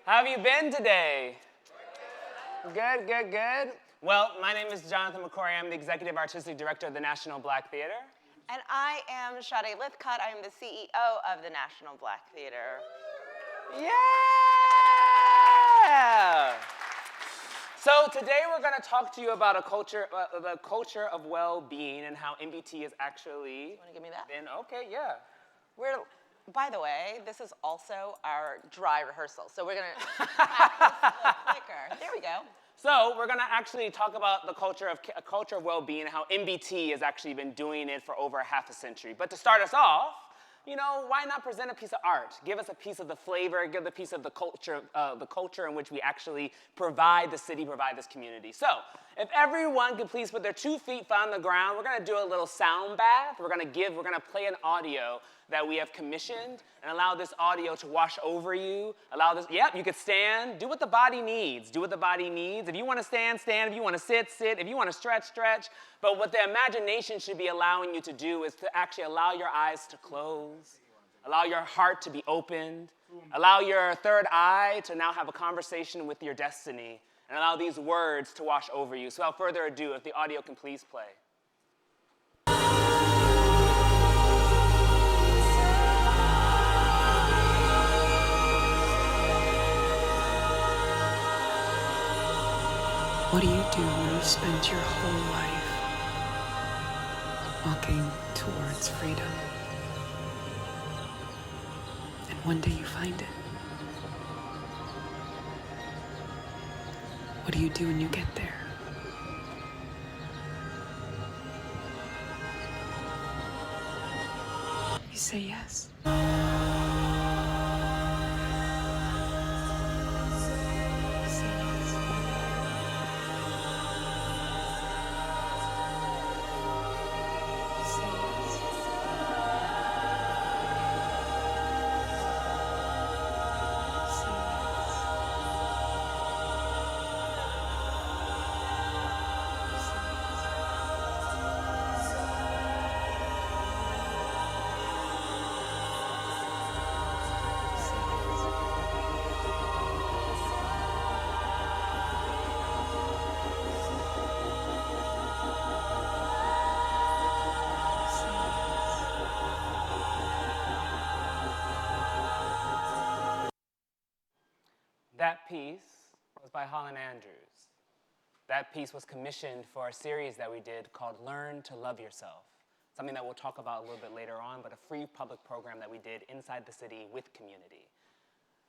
How have you been today? Good, good, good. Well, my name is Jonathan McCrory. I'm the Executive Artistic Director of the National Black Theater. And I am Sade Lythcott. I am the CEO of the National Black Theater. Yeah! So today we're going to talk to you about the culture of well-being and how MBT is actually You want to give me that? okay, yeah. By the way, this is also our dry rehearsal. So we're gonna practice a little quicker. There we go. So we're gonna actually talk about the culture of well-being and how MBT has actually been doing it for over half a century. But to start us off, you know, why not present a piece of art? Give us a piece of the flavor, give a piece of the culture in which we actually provide the city, provide this community. So if everyone could please put their 2 feet on the ground, we're gonna do a little sound bath. We're gonna play an audio that we have commissioned and allow this audio to wash over you. You could stand, do what the body needs. Do what the body needs. If you wanna stand, stand. If you wanna sit, sit. If you wanna stretch, stretch. But what the imagination should be allowing you to do is to actually allow your eyes to close, allow your heart to be opened, allow your third eye to now have a conversation with your destiny, and allow these words to wash over you. So without further ado, if the audio can please play. What do you do when you've spent your whole life walking towards freedom? And one day you find it. What do you do when you get there? You say yes. That piece was by Holland Andrews. That piece was commissioned for a series that we did called Learn to Love Yourself, something that we'll talk about a little bit later on, but a free public program that we did inside the city with community.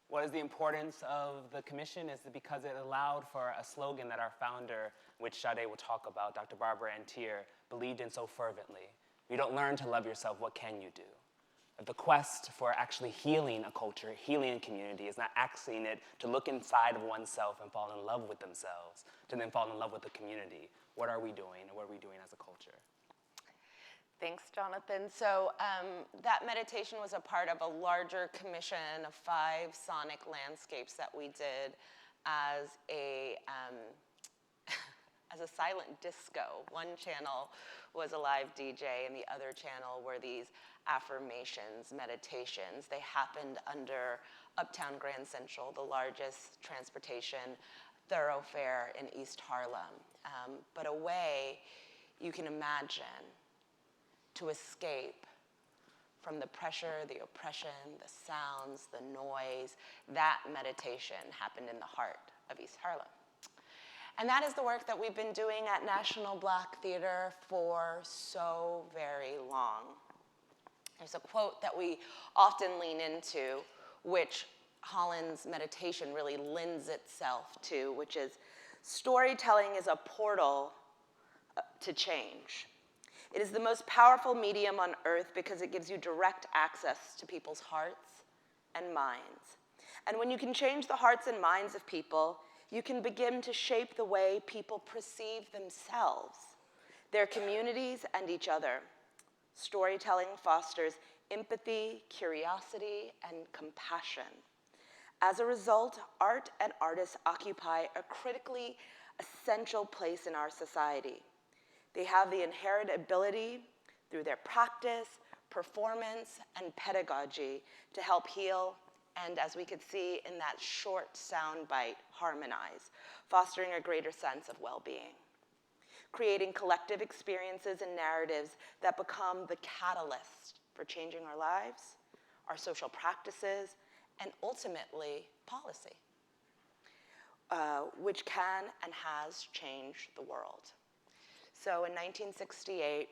What is the importance of the commission is because it allowed for a slogan that our founder, which Sade will talk about, Dr. Barbara Antier, believed in so fervently. If you don't learn to love yourself, what can you do? The quest for actually healing a culture, healing a community, is not asking it to look inside of oneself and fall in love with themselves, to then fall in love with the community. What are we doing, and what are we doing as a culture? Thanks, Jonathan. So that meditation was a part of a larger commission of 5 sonic landscapes that we did as a silent disco. One channel was a live DJ, and the other channel were these affirmations, meditations. They happened under Uptown Grand Central, the largest transportation thoroughfare in East Harlem. But a way you can imagine to escape from the pressure, the oppression, the sounds, the noise. That meditation happened in the heart of East Harlem. And that is the work that we've been doing at National Black Theater for so very long. There's a quote that we often lean into, which Holland's meditation really lends itself to, which is, storytelling is a portal to change. It is the most powerful medium on earth because it gives you direct access to people's hearts and minds. And when you can change the hearts and minds of people, you can begin to shape the way people perceive themselves, their communities, and each other. Storytelling fosters empathy, curiosity, and compassion. As a result, art and artists occupy a critically essential place in our society. They have the inherent ability, through their practice, performance, and pedagogy, to help heal and, as we could see in that short soundbite, harmonize, fostering a greater sense of well-being, creating collective experiences and narratives that become the catalyst for changing our lives, our social practices, and ultimately policy, which can and has changed the world. So in 1968,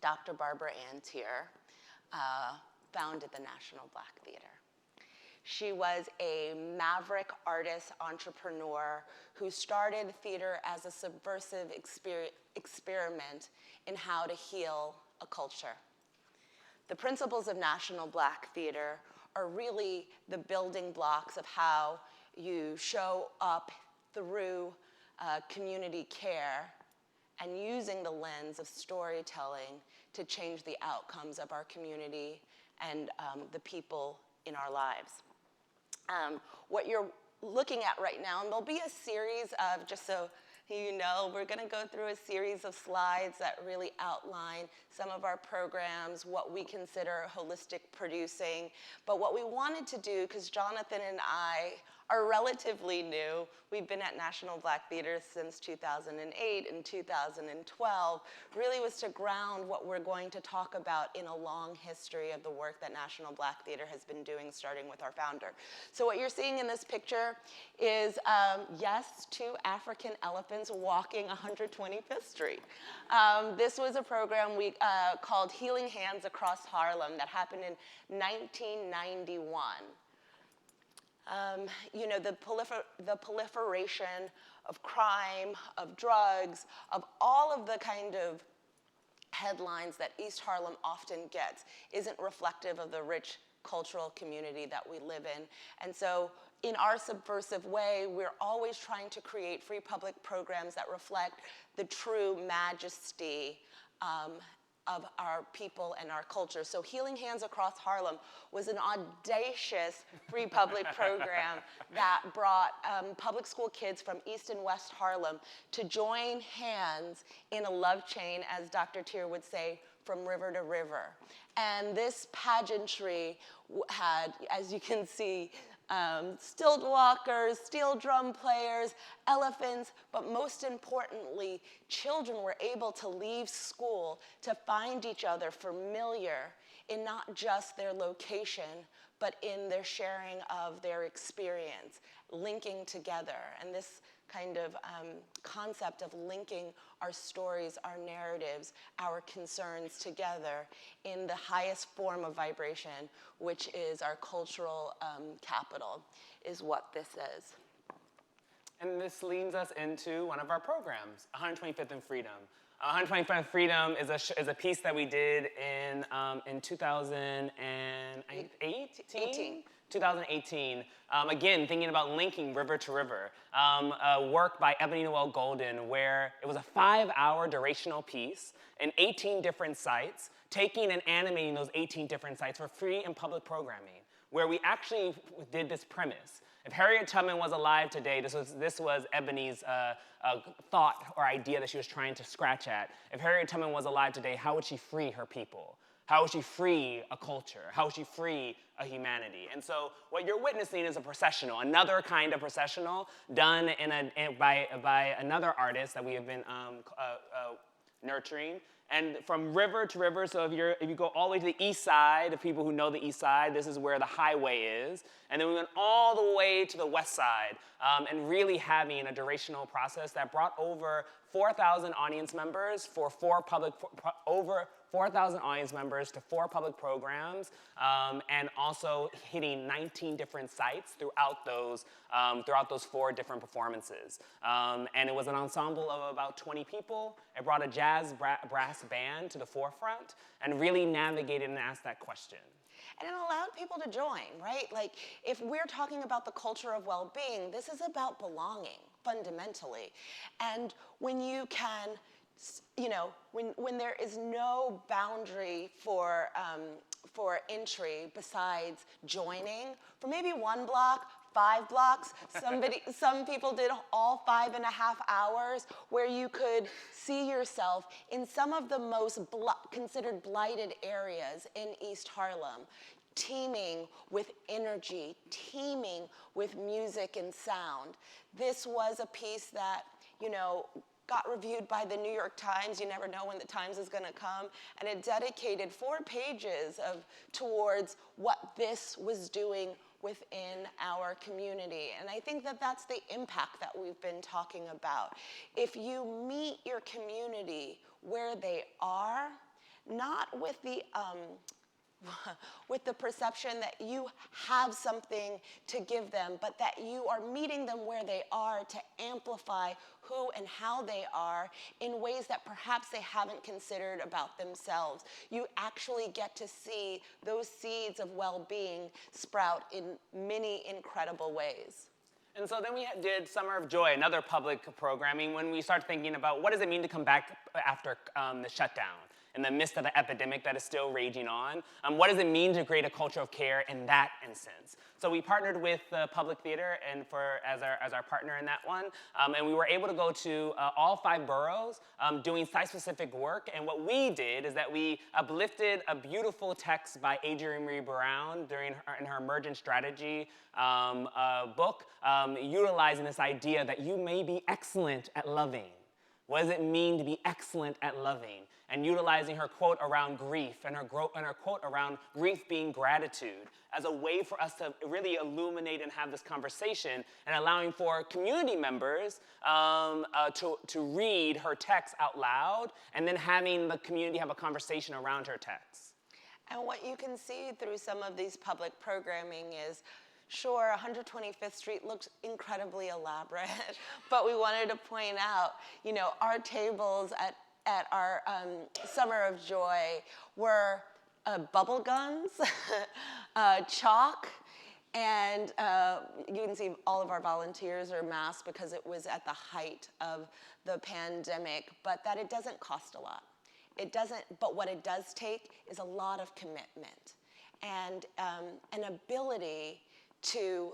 Dr. Barbara Antier founded the National Black Theater. She was a maverick artist, entrepreneur, who started theater as a subversive experiment in how to heal a culture. The principles of National Black Theater are really the building blocks of how you show up through community care and using the lens of storytelling to change the outcomes of our community and the people in our lives. What you're looking at right now, and there'll be a series of, just so you know, we're going to go through a series of slides that really outline some of our programs, what we consider holistic producing. But what we wanted to do, because Jonathan and I are relatively new, we've been at National Black Theater since 2008 and 2012, really was to ground what we're going to talk about in a long history of the work that National Black Theater has been doing, starting with our founder. So what you're seeing in this picture is, yes, 2 African elephants walking 125th Street. This was a program we called Healing Hands Across Harlem that happened in 1991. You know, the proliferation of crime, of drugs, of all of the kind of headlines that East Harlem often gets isn't reflective of the rich cultural community that we live in. And so in our subversive way, we're always trying to create free public programs that reflect the true majesty of our people and our culture. So Healing Hands Across Harlem was an audacious free public program that brought public school kids from East and West Harlem to join hands in a love chain, as Dr. Tier would say, from river to river. And this pageantry had, as you can see, stilt walkers, steel drum players, elephants, but most importantly, children were able to leave school to find each other familiar in not just their location, but in their sharing of their experience, linking together. And this kind of concept of linking our stories, our narratives, our concerns together in the highest form of vibration, which is our cultural capital, is what this is. And this leads us into one of our programs, 125th and Freedom. 125th Freedom is a piece that we did in 2018. 2018, again, thinking about linking river to river. Work by Ebony Noel Golden, where it was a 5-hour durational piece in 18 different sites, taking and animating those 18 different sites for free and public programming, where we actually did this premise. If Harriet Tubman was alive today, this was Ebony's thought or idea that she was trying to scratch at. If Harriet Tubman was alive today, how would she free her people? How would she free a culture? How would she free a humanity? And so what you're witnessing is a processional, another kind of processional done by another artist that we have been nurturing. And from river to river, so if you go all the way to the east side, the people who know the east side, this is where the highway is. And then we went all the way to the west side, and really having a durational process that brought over 4,000 audience members for over 4,000 audience members to 4 public programs, and also hitting 19 different sites throughout those 4 different performances. And it was an ensemble of about 20 people. It brought a jazz brass band to the forefront and really navigated and asked that question. And it allowed people to join, right? Like, if we're talking about the culture of well-being, this is about belonging, fundamentally. And when you can, you know, when there is no boundary for entry besides joining, for maybe 1 block, 5 blocks, some people did all 5.5 hours, where you could see yourself in some of the most considered blighted areas in East Harlem, teeming with energy, teeming with music and sound. This was a piece that, you know, got reviewed by the New York Times. You never know when the Times is gonna come. And it dedicated 4 pages towards what this was doing within our community. And I think that that's the impact that we've been talking about. If you meet your community where they are, not with the with the perception that you have something to give them, but that you are meeting them where they are to amplify who and how they are in ways that perhaps they haven't considered about themselves. You actually get to see those seeds of well-being sprout in many incredible ways. And so then we did Summer of Joy, another public programming, when we started thinking about what does it mean to come back after the shutdown, in the midst of the epidemic that is still raging on. What does it mean to create a culture of care in that instance? So we partnered with the Public Theater and as our partner in that one, and we were able to go to all 5 boroughs doing site-specific work. And what we did is that we uplifted a beautiful text by Adrienne Marie Brown in her Emergent Strategy book, utilizing this idea that you may be excellent at loving. What does it mean to be excellent at loving? And utilizing her quote around grief and her quote around grief being gratitude as a way for us to really illuminate and have this conversation, and allowing for community members to read her text out loud, and then having the community have a conversation around her text. And what you can see through some of these public programming is, sure, 125th Street looks incredibly elaborate, but we wanted to point out, our tables at our Summer of Joy were bubble guns, chalk, and you can see all of our volunteers are masked because it was at the height of the pandemic, but that it doesn't cost a lot. It doesn't, but what it does take is a lot of commitment and an ability to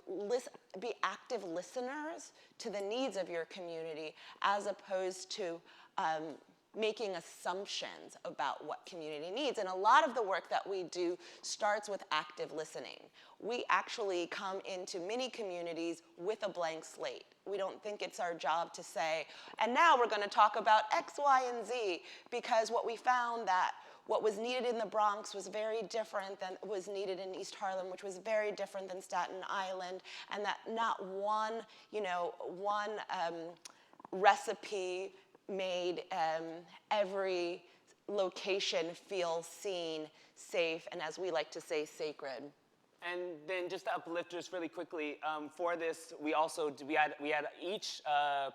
be active listeners to the needs of your community, as opposed to making assumptions about what community needs. And a lot of the work that we do starts with active listening. We actually come into many communities with a blank slate. We don't think it's our job to say, and now we're going to talk about X, Y, and Z, because what we found that what was needed in the Bronx was very different than was needed in East Harlem, which was very different than Staten Island, and that not one recipe made every location feel seen, safe, and as we like to say, sacred. And then just to uplift just really quickly, for this, we had each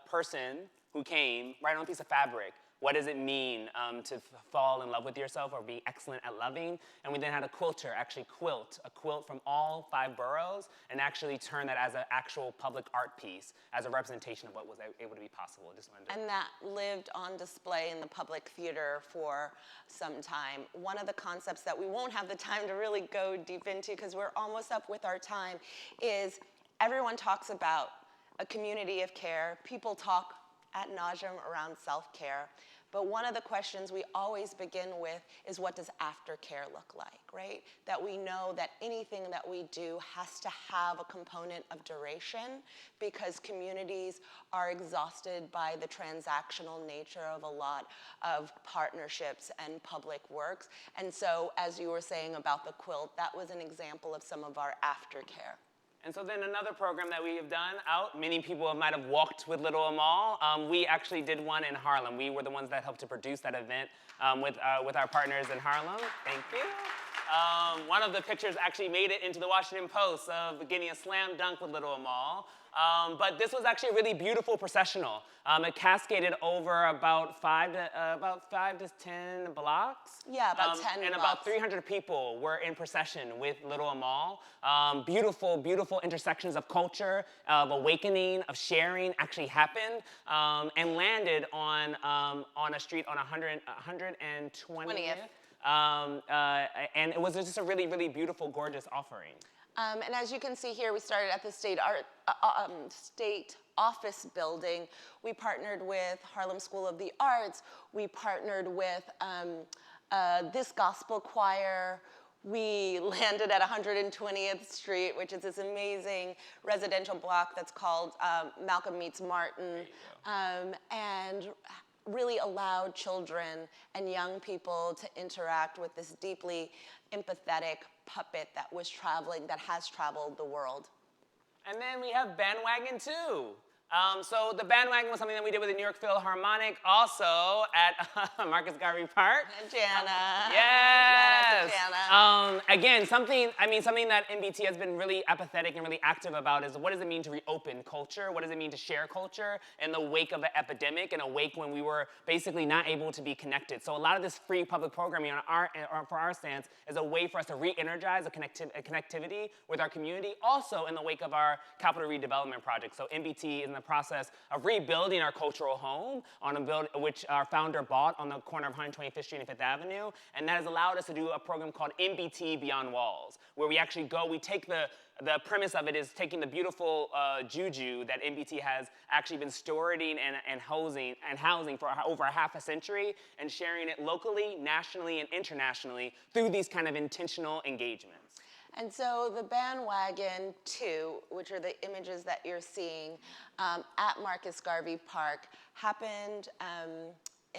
person who came write on a piece of fabric. What does it mean to fall in love with yourself or be excellent at loving? And we then had a quilter actually quilt a quilt from all 5 boroughs and actually turn that as an actual public art piece as a representation of what was able to be possible. And that lived on display in the Public Theater for some time. One of the concepts that we won't have the time to really go deep into because we're almost up with our time is everyone talks about a community of care. People talk ad nauseum around self-care. But one of the questions we always begin with is, what does aftercare look like, right? That we know that anything that we do has to have a component of duration, because communities are exhausted by the transactional nature of a lot of partnerships and public works. And so, as you were saying about the quilt, that was an example of some of our aftercare. And so then another program that we have done out, many people might have walked with Little Amal. We actually did one in Harlem. We were the ones that helped to produce that event with our partners in Harlem. Thank you. One of the pictures actually made it into the Washington Post of getting a slam dunk with Little Amal. But this was actually a really beautiful processional. It cascaded over about 5 to 10 blocks. Yeah, about 10 and blocks. about 300 people were in procession with Little Amal. Beautiful, beautiful intersections of culture, of awakening, of sharing actually happened and landed on a street on 120th. And it was just a really, really beautiful, gorgeous offering. And as you can see here, we started at the state office building. We partnered with Harlem School of the Arts. We partnered with this gospel choir. We landed at 120th Street, which is this amazing residential block that's called Malcolm Meets Martin, and really allowed children and young people to interact with this deeply empathetic puppet that has traveled the world. And then we have Bandwagon 2. So the bandwagon was something that we did with the New York Philharmonic, also at Marcus Garvey Park. Jana. Yes. Jana. Again, something that NBT has been really apathetic and really active about is what does it mean to reopen culture? What does it mean to share culture in the wake of an epidemic, in a wake when we were basically not able to be connected? So a lot of this free public programming for our stance is a way for us to re-energize a connectivity with our community, also in the wake of our capital redevelopment project. So NBT is in the process of rebuilding our cultural home on a build which our founder bought on the corner of 125th Street and 5th Avenue, and that has allowed us to do a program called NBT Beyond Walls, where we actually go, we take the premise of it is taking the beautiful juju that NBT has actually been storing and housing for over a half a century and sharing it locally, nationally, and internationally through these kind of intentional engagements. And so the bandwagon 2, which are the images that you're seeing at Marcus Garvey Park, happened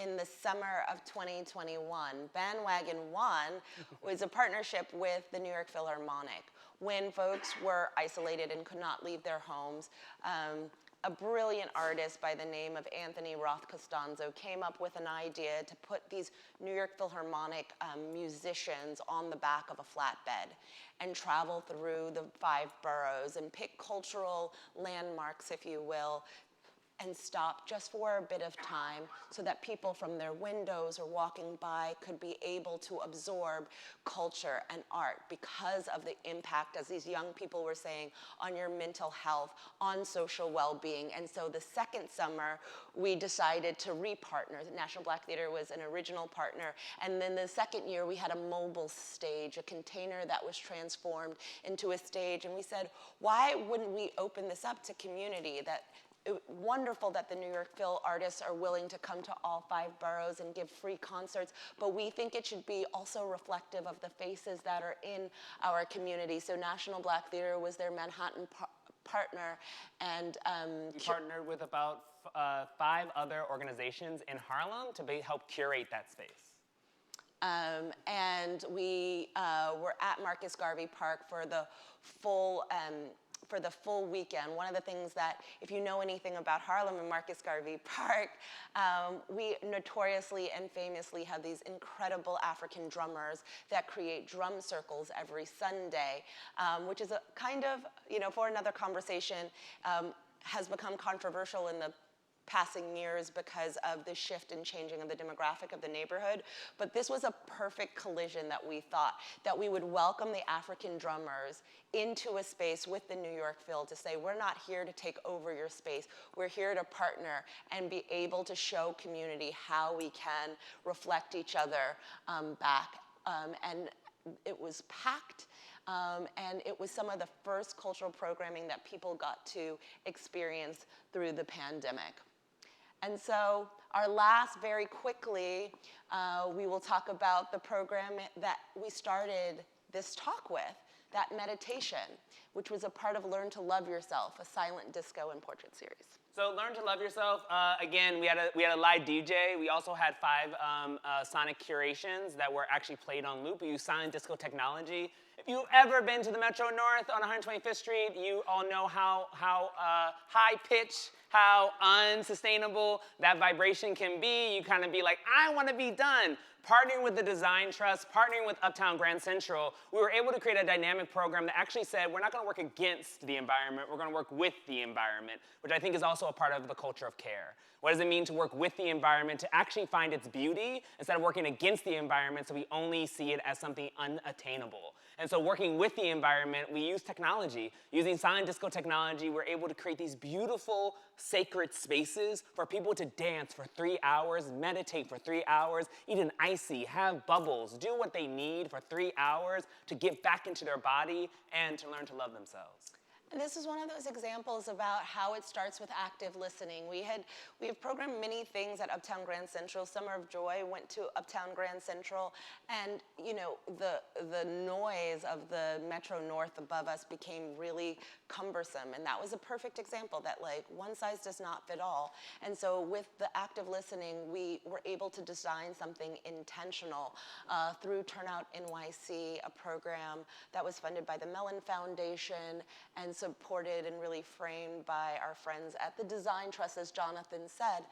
in the summer of 2021. Bandwagon 1 was a partnership with the New York Philharmonic. When folks were isolated and could not leave their homes, a brilliant artist by the name of Anthony Roth Costanzo came up with an idea to put these New York Philharmonic musicians on the back of a flatbed and travel through the 5 boroughs and pick cultural landmarks, if you will, and stop just for a bit of time so that people from their windows or walking by could be able to absorb culture and art because of the impact, as these young people were saying, on your mental health, on social well-being. And so the second summer, we decided to re-partner. National Black Theater was an original partner. And then the second year, we had a mobile stage, a container that was transformed into a stage. And we said, why wouldn't we open this up to community? Wonderful that the New York Phil artists are willing to come to all 5 boroughs and give free concerts, but we think it should be also reflective of the faces that are in our community. So National Black Theater was their Manhattan partner, and we partnered with about 5 other organizations in Harlem to help curate that space. And we were at Marcus Garvey Park for the full weekend. One of the things that, if you know anything about Harlem and Marcus Garvey Park, we notoriously and famously have these incredible African drummers that create drum circles every Sunday, which is a kind of, for another conversation, has become controversial in the passing years because of the shift and changing of the demographic of the neighborhood. But this was a perfect collision that we thought, that we would welcome the African drummers into a space with the New York Phil to say, we're not here to take over your space. We're here to partner and be able to show community how we can reflect each other back. And it was packed. And it was some of the first cultural programming that people got to experience through the pandemic. And so our last, very quickly, we will talk about the program that we started this talk with, that meditation, which was a part of Learn to Love Yourself, a silent disco and portrait series. So Learn to Love Yourself, again, we had a live DJ. We also had 5 sonic curations that were actually played on loop. We used silent disco technology. If you've ever been to the Metro North on 125th Street, you all know how high pitch, how unsustainable that vibration can be. You kind of be like, I want to be done. Partnering with the Design Trust, partnering with Uptown Grand Central, we were able to create a dynamic program that actually said we're not going to work against the environment, we're going to work with the environment, which I think is also a part of the culture of care. What does it mean to work with the environment, to actually find its beauty instead of working against the environment so we only see it as something unattainable? And so working with the environment, we use technology. Using silent disco technology, we're able to create these beautiful, sacred spaces for people to dance for 3 hours, meditate for 3 hours, eat an icy, have bubbles, do what they need for 3 hours to get back into their body and to learn to love themselves. And this is one of those examples about how it starts with active listening. We have programmed many things at Uptown Grand Central. Summer of Joy went to Uptown Grand Central, and the noise of the Metro North above us became really cumbersome, and that was a perfect example that one size does not fit all. And so with the active listening, we were able to design something intentional through Turnout NYC, a program that was funded by the Mellon Foundation. And supported and really framed by our friends at the Design Trust, as Jonathan said.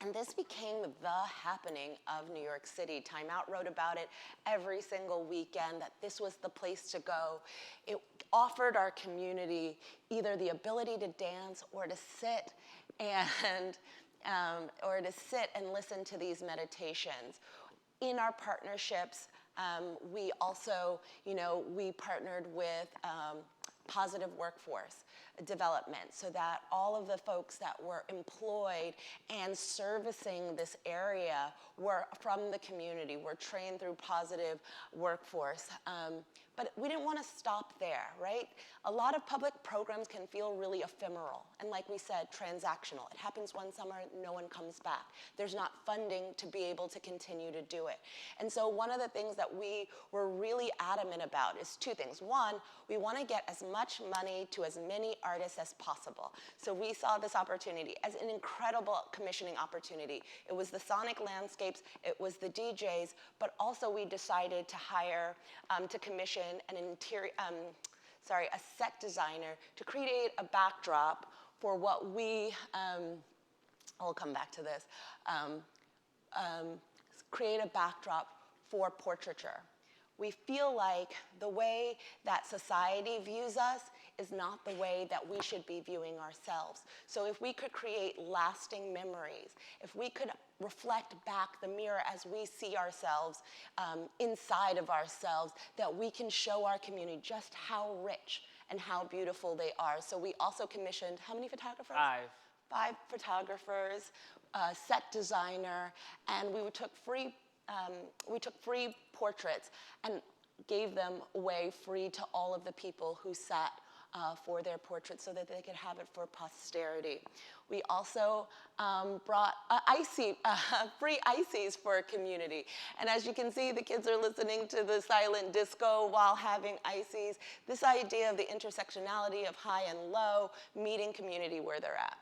And this became the happening of New York City. Time Out wrote about it every single weekend, that this was the place to go. It offered our community either the ability to dance or to sit and listen to these meditations. In our partnerships, we also, we partnered with positive workforce development, so that all of the folks that were employed and servicing this area were from the community, were trained through positive workforce. But we didn't want to stop there, right? A lot of public programs can feel really ephemeral and, like we said, transactional. It happens one summer, no one comes back. There's not funding to be able to continue to do it. And so one of the things that we were really adamant about is two things. One, we want to get as much money to as many artists as possible. So we saw this opportunity as an incredible commissioning opportunity. It was the sonic landscapes, it was the DJs, but also we decided to hire, to commission a set designer to create a backdrop for what we, I'll come back to this, create a backdrop for portraiture. We feel like the way that society views us is not the way that we should be viewing ourselves. So if we could create lasting memories, if we could reflect back the mirror as we see ourselves inside of ourselves, that we can show our community just how rich and how beautiful they are. So we also commissioned, how many photographers? 5 photographers, a set designer, and we took free portraits and gave them away free to all of the people who sat for their portraits so that they could have it for posterity. We also brought free ices for a community. And as you can see, the kids are listening to the silent disco while having ices. This idea of the intersectionality of high and low, meeting community where they're at.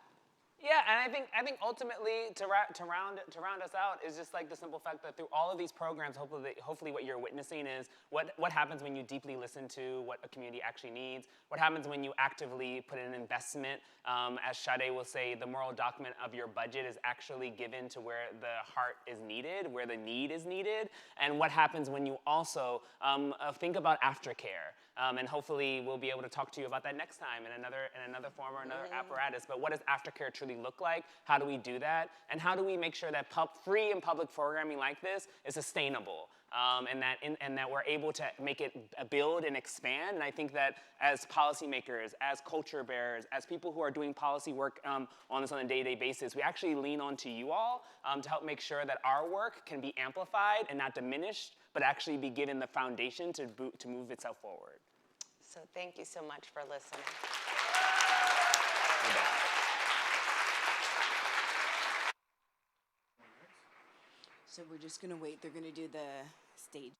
Yeah, and I think ultimately to round us out is just like the simple fact that through all of these programs, hopefully what you're witnessing is what happens when you deeply listen to what a community actually needs. What happens when you actively put in an investment? As Sade will say, the moral document of your budget is actually given to where the heart is needed, where the need is needed. And what happens when you also think about aftercare? And hopefully we'll be able to talk to you about that next time in another form or another apparatus. But what does aftercare truly look like? How do we do that? And how do we make sure that free and public programming like this is sustainable? And that we're able to make it build and expand. And I think that as policymakers, as culture bearers, as people who are doing policy work on this on a day-to-day basis, we actually lean on to you all to help make sure that our work can be amplified and not diminished, but actually be given the foundation to move itself forward. So thank you so much for listening. So we're just going to wait. They're going to do the stage.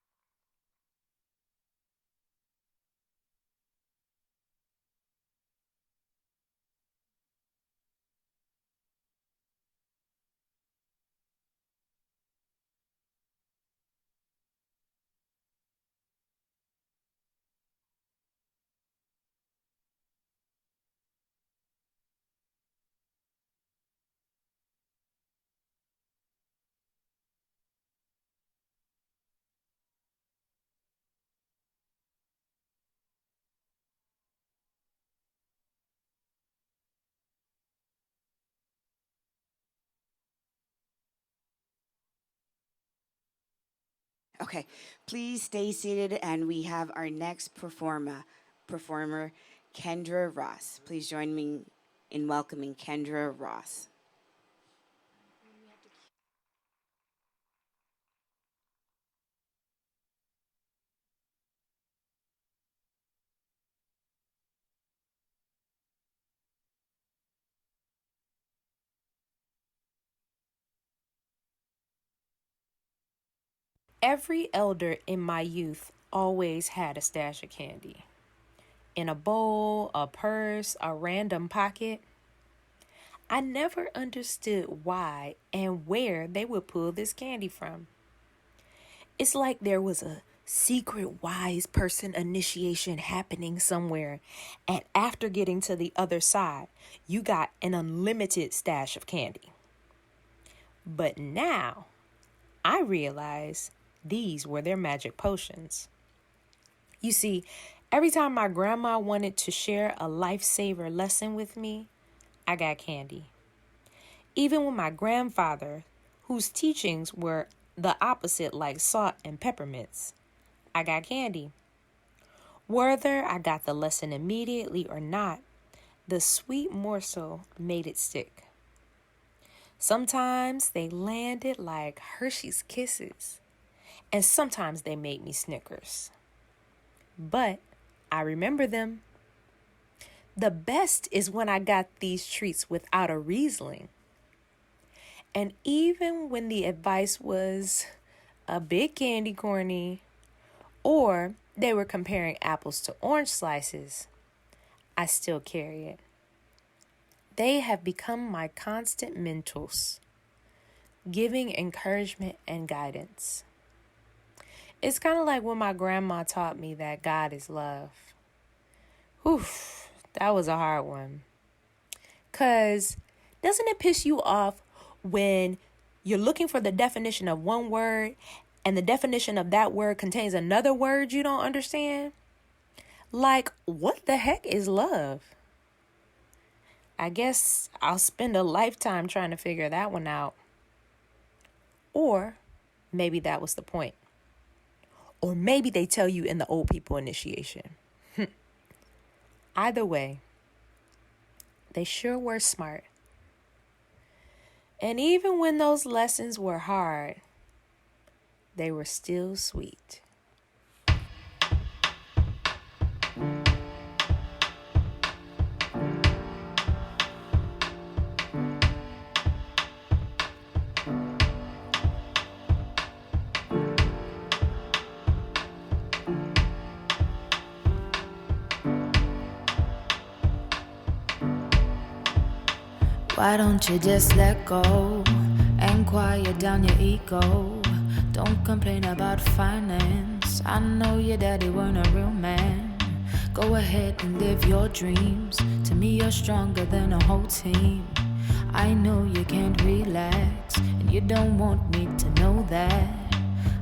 Okay, please stay seated, and we have our next performer, Kendra Ross. Please join me in welcoming Kendra Ross. Every elder in my youth always had a stash of candy. In a bowl, a purse, a random pocket. I never understood why and where they would pull this candy from. It's like there was a secret wise person initiation happening somewhere. And after getting to the other side, you got an unlimited stash of candy. But now I realize these were their magic potions. You see, every time my grandma wanted to share a lifesaver lesson with me, I got candy. Even when my grandfather, whose teachings were the opposite like salt and peppermints, I got candy. Whether I got the lesson immediately or not, the sweet morsel made it stick. Sometimes they landed like Hershey's Kisses, and sometimes they made me Snickers. But I remember them. The best is when I got these treats without a Riesling. And even when the advice was a bit candy corny, or they were comparing apples to orange slices, I still carry it. They have become my constant mentors, giving encouragement and guidance. It's kind of like when my grandma taught me that God is love. Whew, that was a hard one. 'Cause doesn't it piss you off when you're looking for the definition of one word and the definition of that word contains another word you don't understand? Like, what the heck is love? I guess I'll spend a lifetime trying to figure that one out. Or maybe that was the point. Or maybe they tell you in the old people initiation. Either way, they sure were smart. And even when those lessons were hard, they were still sweet. Why don't you just let go and quiet down your ego? Don't complain about finance. I know your daddy weren't a real man. Go ahead and live your dreams. To me, you're stronger than a whole team. I know you can't relax, and you don't want me to know that.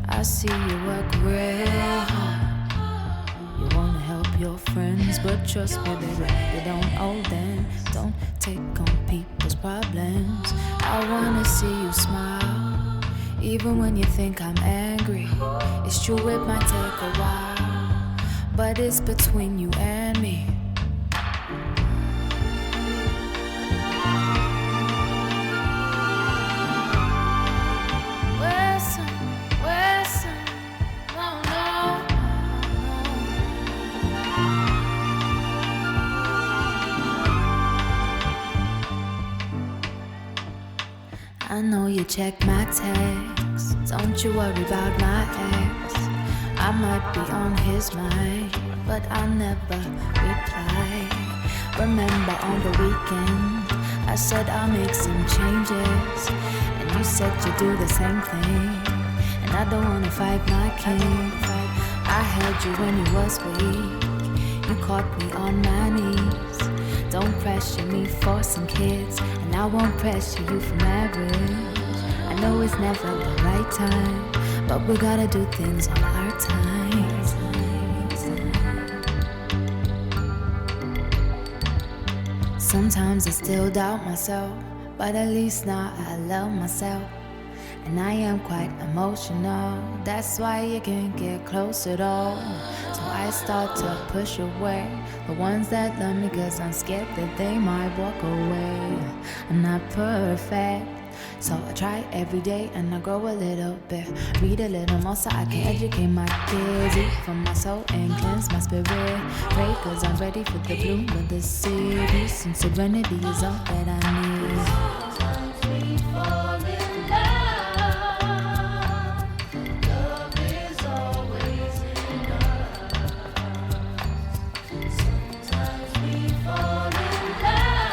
I see you work real hard. You wanna help your friends, but trust me, baby, you don't owe them. Don't take on people's problems. I wanna see you smile, even when you think I'm angry. It's true, it might take a while, but it's between you and me. I know you check my texts. Don't you worry about my ex. I might be on his mind, but I'll never reply. Remember on the weekend, I said I'll make some changes, and you said you'd do the same thing. And I don't wanna fight my king. I held you when you was weak. You caught me on my knees. Don't pressure me for some kids, and I won't pressure you for marriage. I know it's never the right time, but we gotta do things on our time. Sometimes I still doubt myself, but at least now I love myself. And I am quite emotional, that's why you can't get close at all. So I start to push away the ones that love me, cause I'm scared that they might walk away. I'm not perfect, so I try every day and I grow a little bit. Read a little more so I can educate my kids. Eat from my soul and cleanse my spirit. Pray cause I'm ready for the bloom of the city. Peace and serenity is all that I need. Sometimes we fall in love. Love is always enough. Sometimes we fall in love.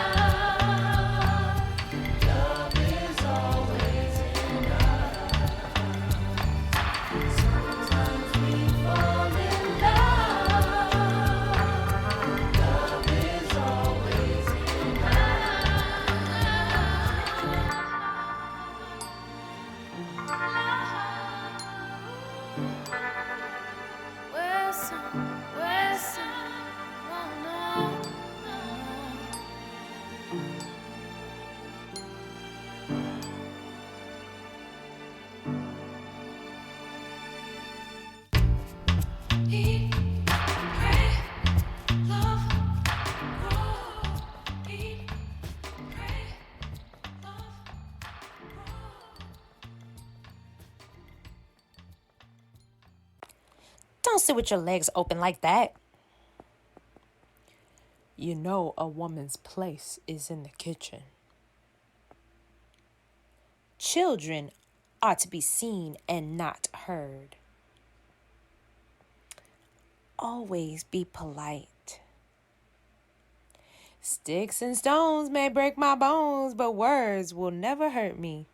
Love is always enough. Sometimes we fall Don't sit with your legs open like that. You know a woman's place is in the kitchen. Children ought to be seen and not heard. Always be polite. Sticks and stones may break my bones, but words will never hurt me.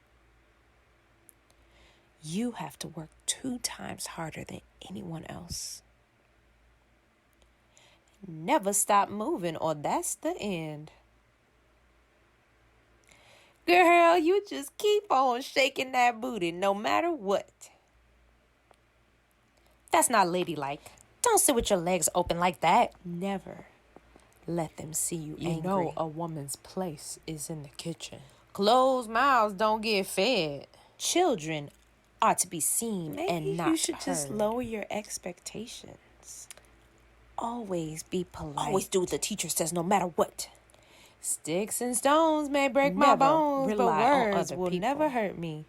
You have to work 2 times harder than anyone else. Never stop moving or that's the end. Girl, you just keep on shaking that booty no matter what. That's not ladylike. Don't sit with your legs open like that. Never let them see you angry. You know a woman's place is in the kitchen. Closed mouths don't get fed. Children ought to be seen and not heard. You should just lower your expectations. Always be polite. Always do what the teacher says no matter what. Sticks and stones may break my bones, but words will never hurt me.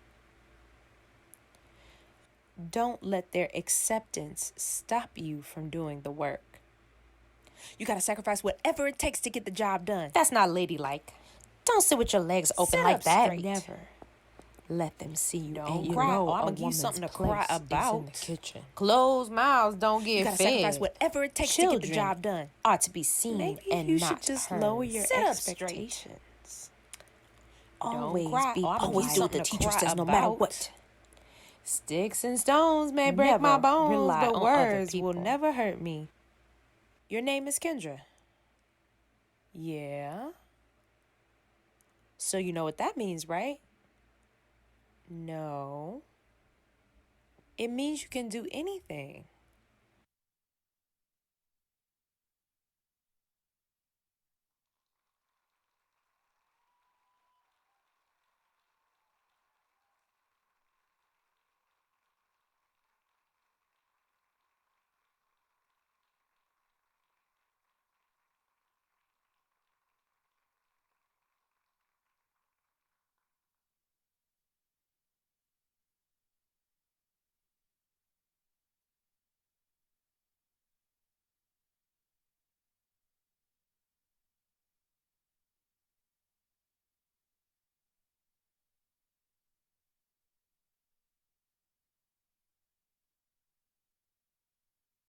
Don't let their acceptance stop you from doing the work. You gotta sacrifice whatever it takes to get the job done. That's not ladylike. Don't sit with your legs open like that. Straight. Never let them see you angry. Cry. I'm gonna give you something to cry about. In the kitchen. Closed mouths don't get fed. You gotta sacrifice whatever it takes to get the job done. Ought to be seen and you not should just heard. Lower your expectations. Always be polite. Always do what the teacher says no matter what. Sticks and stones may break my bones, but words will never hurt me. Your name is Kendra. Yeah. So you know what that means, right? No. It means you can do anything.